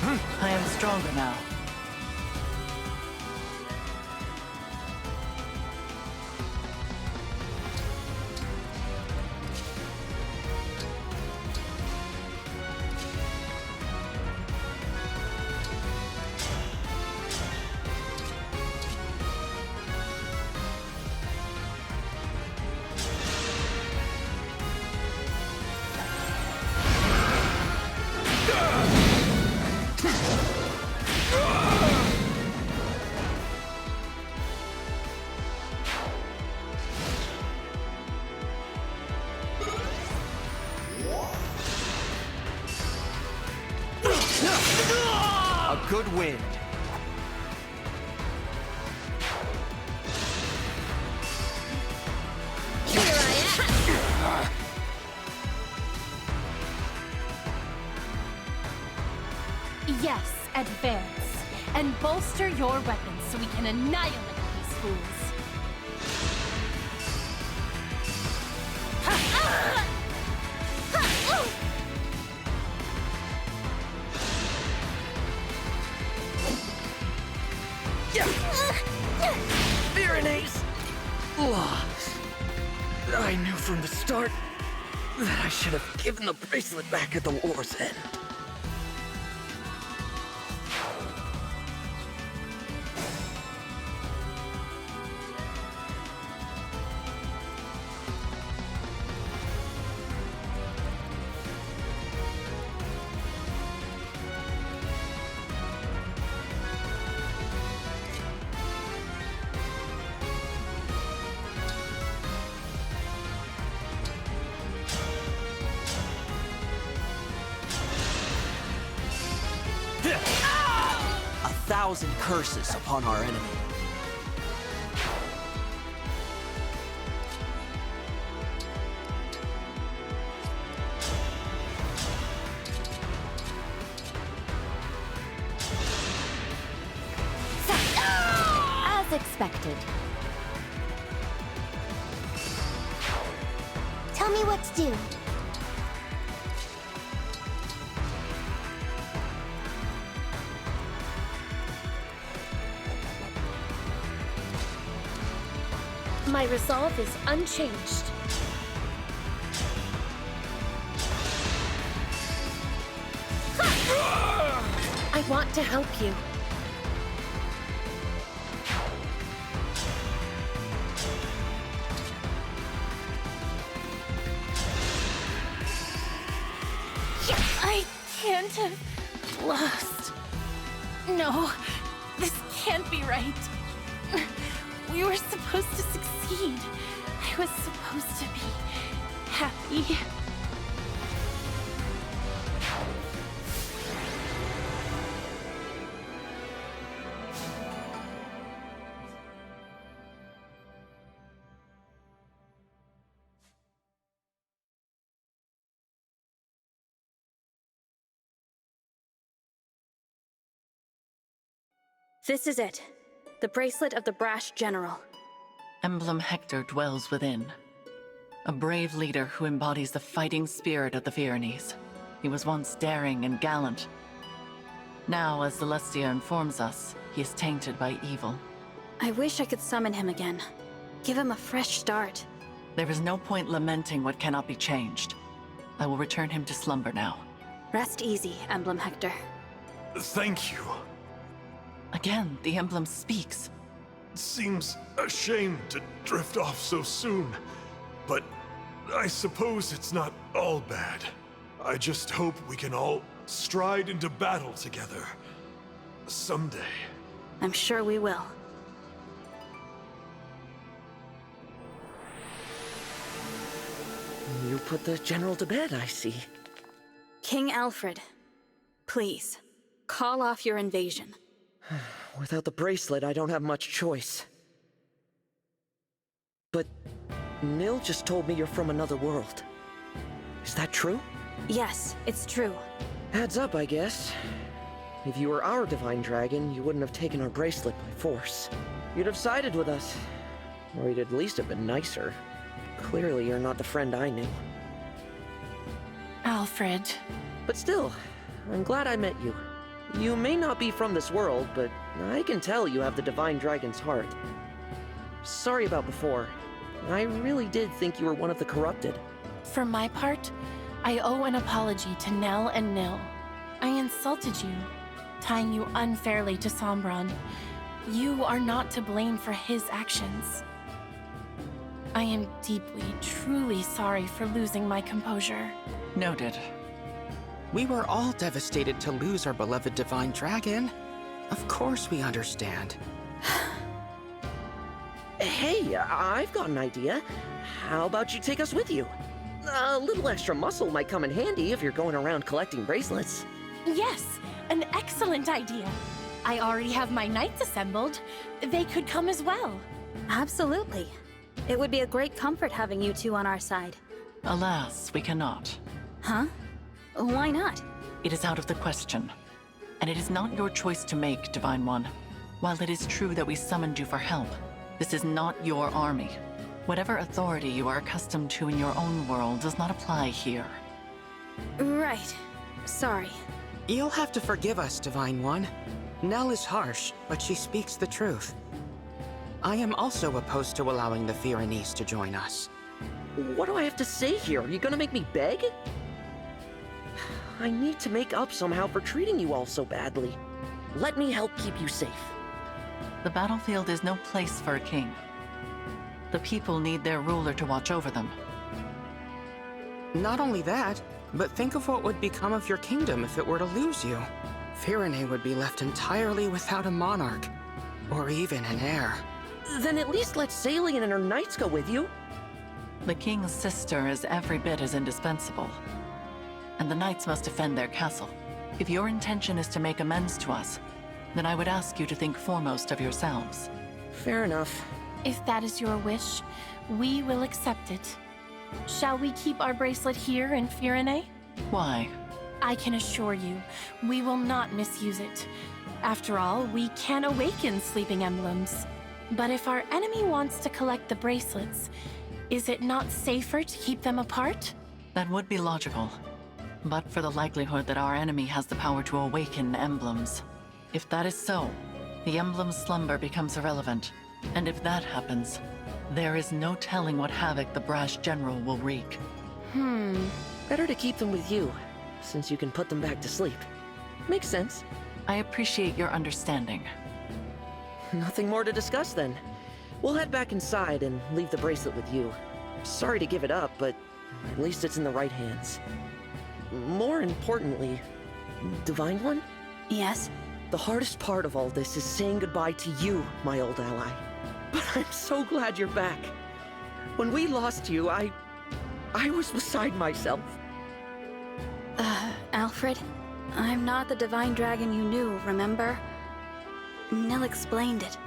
I am stronger now. A good wind. Yes, advance. And bolster your weapons so we can annihilate these fools. Virenese! Lost. I knew from the start that I should have given the bracelet back at the war's end. A thousand curses upon our enemy. As expected. Tell me what to do. My resolve is unchanged. I want to help you. I can't have lost. No, this can't be right. We were supposed to succeed. I was supposed to be happy. This is it. The bracelet of the brash general. Emblem Hector dwells within. A brave leader who embodies the fighting spirit of the Virenese. He was once daring and gallant. Now, as Celestia informs us, he is tainted by evil. I wish I could summon him again. Give him a fresh start. There is no point lamenting what cannot be changed. I will return him to slumber now. Rest easy, Emblem Hector. Thank you. Again, the emblem speaks. It seems a shame to drift off so soon, but I suppose it's not all bad. I just hope we can all stride into battle together. Someday. I'm sure we will. You put the general to bed, I see. King Alfred, please, call off your invasion. Without the bracelet, I don't have much choice. But Nil just told me you're from another world. Is that true? Yes, it's true. Adds up, I guess. If you were our divine dragon, you wouldn't have taken our bracelet by force. You'd have sided with us. Or you'd at least have been nicer. Clearly, you're not the friend I knew. Alfred. But still, I'm glad I met you. You may not be from this world, but I can tell you have the Divine Dragon's heart. Sorry about before. I really did think you were one of the corrupted. For my part, I owe an apology to Nell and Nil. I insulted you, tying you unfairly to Sombron. You are not to blame for his actions. I am deeply, truly sorry for losing my composure. Noted. We were all devastated to lose our beloved Divine Dragon. Of course we understand. Hey, I've got an idea. How about you take us with you? A little extra muscle might come in handy if you're going around collecting bracelets. Yes, an excellent idea. I already have my knights assembled. They could come as well. Absolutely. It would be a great comfort having you two on our side. Alas, we cannot. Huh? Why not? It is out of the question. And it is not your choice to make, Divine One. While it is true that we summoned you for help, this is not your army. Whatever authority you are accustomed to in your own world does not apply here. Right. Sorry. You'll have to forgive us, Divine One. Nell is harsh, but she speaks the truth. I am also opposed to allowing the Firenese to join us. What do I have to say here? Are you gonna make me beg? I need to make up somehow for treating you all so badly. Let me help keep you safe. The battlefield is no place for a king. The people need their ruler to watch over them. Not only that, but think of what would become of your kingdom if it were to lose you. Firene would be left entirely without a monarch, or even an heir. Then at least let Salian and her knights go with you. The king's sister is every bit as indispensable. And the knights must defend their castle. If your intention is to make amends to us, then I would ask you to think foremost of yourselves. Fair enough. If that is your wish, we will accept it. Shall we keep our bracelet here in Firene? Why? I can assure you, we will not misuse it. After all, we can awaken sleeping emblems. But if our enemy wants to collect the bracelets, is it not safer to keep them apart? That would be logical. But for the likelihood that our enemy has the power to awaken emblems. If that is so, the emblem's slumber becomes irrelevant. And if that happens, there is no telling what havoc the brash general will wreak. Better to keep them with you, since you can put them back to sleep. Makes sense. I appreciate your understanding. Nothing more to discuss then. We'll head back inside and leave the bracelet with you. Sorry to give it up, but at least it's in the right hands. More importantly, Divine One? Yes? The hardest part of all this is saying goodbye to you, my old ally. But I'm so glad you're back. When we lost you, I was beside myself. Alfred, I'm not the Divine Dragon you knew, remember? Nell explained it.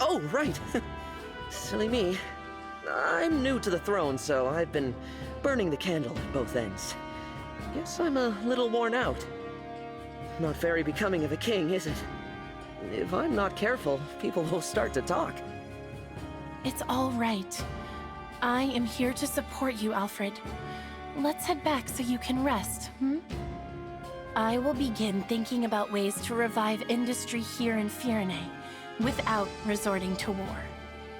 Oh, right. Silly me. I'm new to the throne, so I've been burning the candle at both ends. Guess I'm a little worn out. Not very becoming of a king, is it? If I'm not careful, people will start to talk. It's all right. I am here to support you, Alfred. Let's head back so you can rest, I will begin thinking about ways to revive industry here in Firene without resorting to war.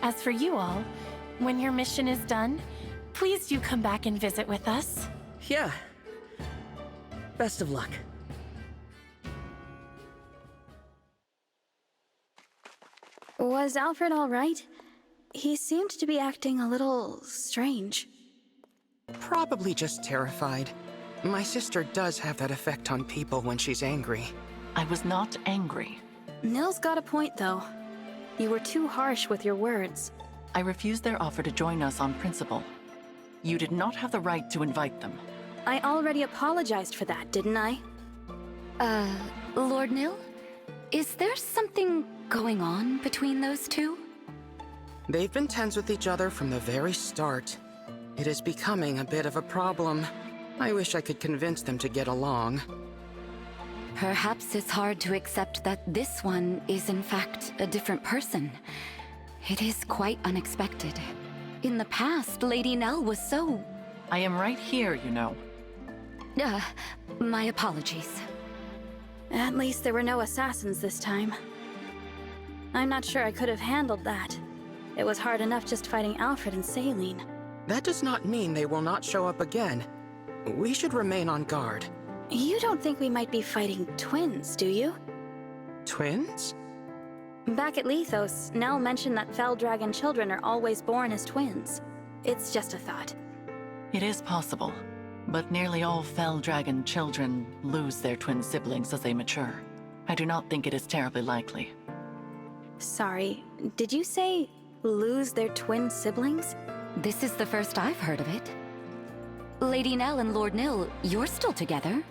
As for you all, when your mission is done, please do come back and visit with us. Yeah. Best of luck. Was Alfred all right? He seemed to be acting a little strange. Probably just terrified. My sister does have that effect on people when she's angry. I was not angry. Nill's got a point, though. You were too harsh with your words. I refused their offer to join us on principle. You did not have the right to invite them. I already apologized for that, didn't I? Lord Nil? Is there something going on between those two? They've been tense with each other from the very start. It is becoming a bit of a problem. I wish I could convince them to get along. Perhaps it's hard to accept that this one is in fact a different person. It is quite unexpected. In the past, Lady Nell was so... I am right here, you know. My apologies. At least there were no assassins this time. I'm not sure I could have handled that. It was hard enough just fighting Alfred and Saline. That does not mean they will not show up again. We should remain on guard. You don't think we might be fighting twins, do you? Twins? Back at Lethos, Nell mentioned that Fell Dragon children are always born as twins. It's just a thought. It is possible, but nearly all Fell Dragon children lose their twin siblings as they mature. I do not think it is terribly likely. Sorry, did you say lose their twin siblings? This is the first I've heard of it. Lady Nell and Lord Nil, you're still together?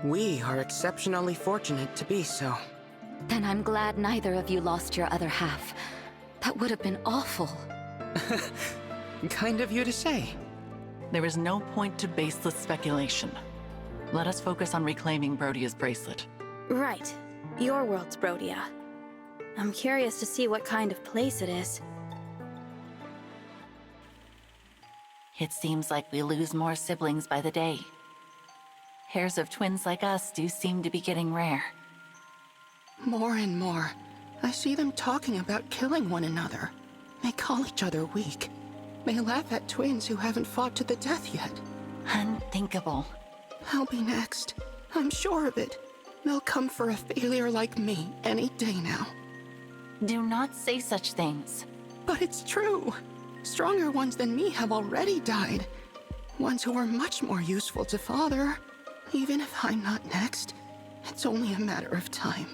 We are exceptionally fortunate to be so. Then I'm glad neither of you lost your other half. That would have been awful. Kind of you to say. There is no point to baseless speculation. Let us focus on reclaiming Brodia's bracelet. Right. Your world's Brodia. I'm curious to see what kind of place it is. It seems like we lose more siblings by the day. Pairs of twins like us do seem to be getting rare. More and more, I see them talking about killing one another. They call each other weak. They laugh at twins who haven't fought to the death yet. Unthinkable. I'll be next. I'm sure of it. They'll come for a failure like me any day now. Do not say such things. But it's true. Stronger ones than me have already died. Ones who were much more useful to Father. Even if I'm not next, it's only a matter of time.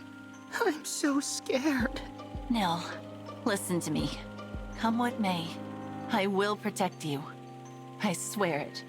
I'm so scared. Nil, listen to me. Come what may, I will protect you. I swear it.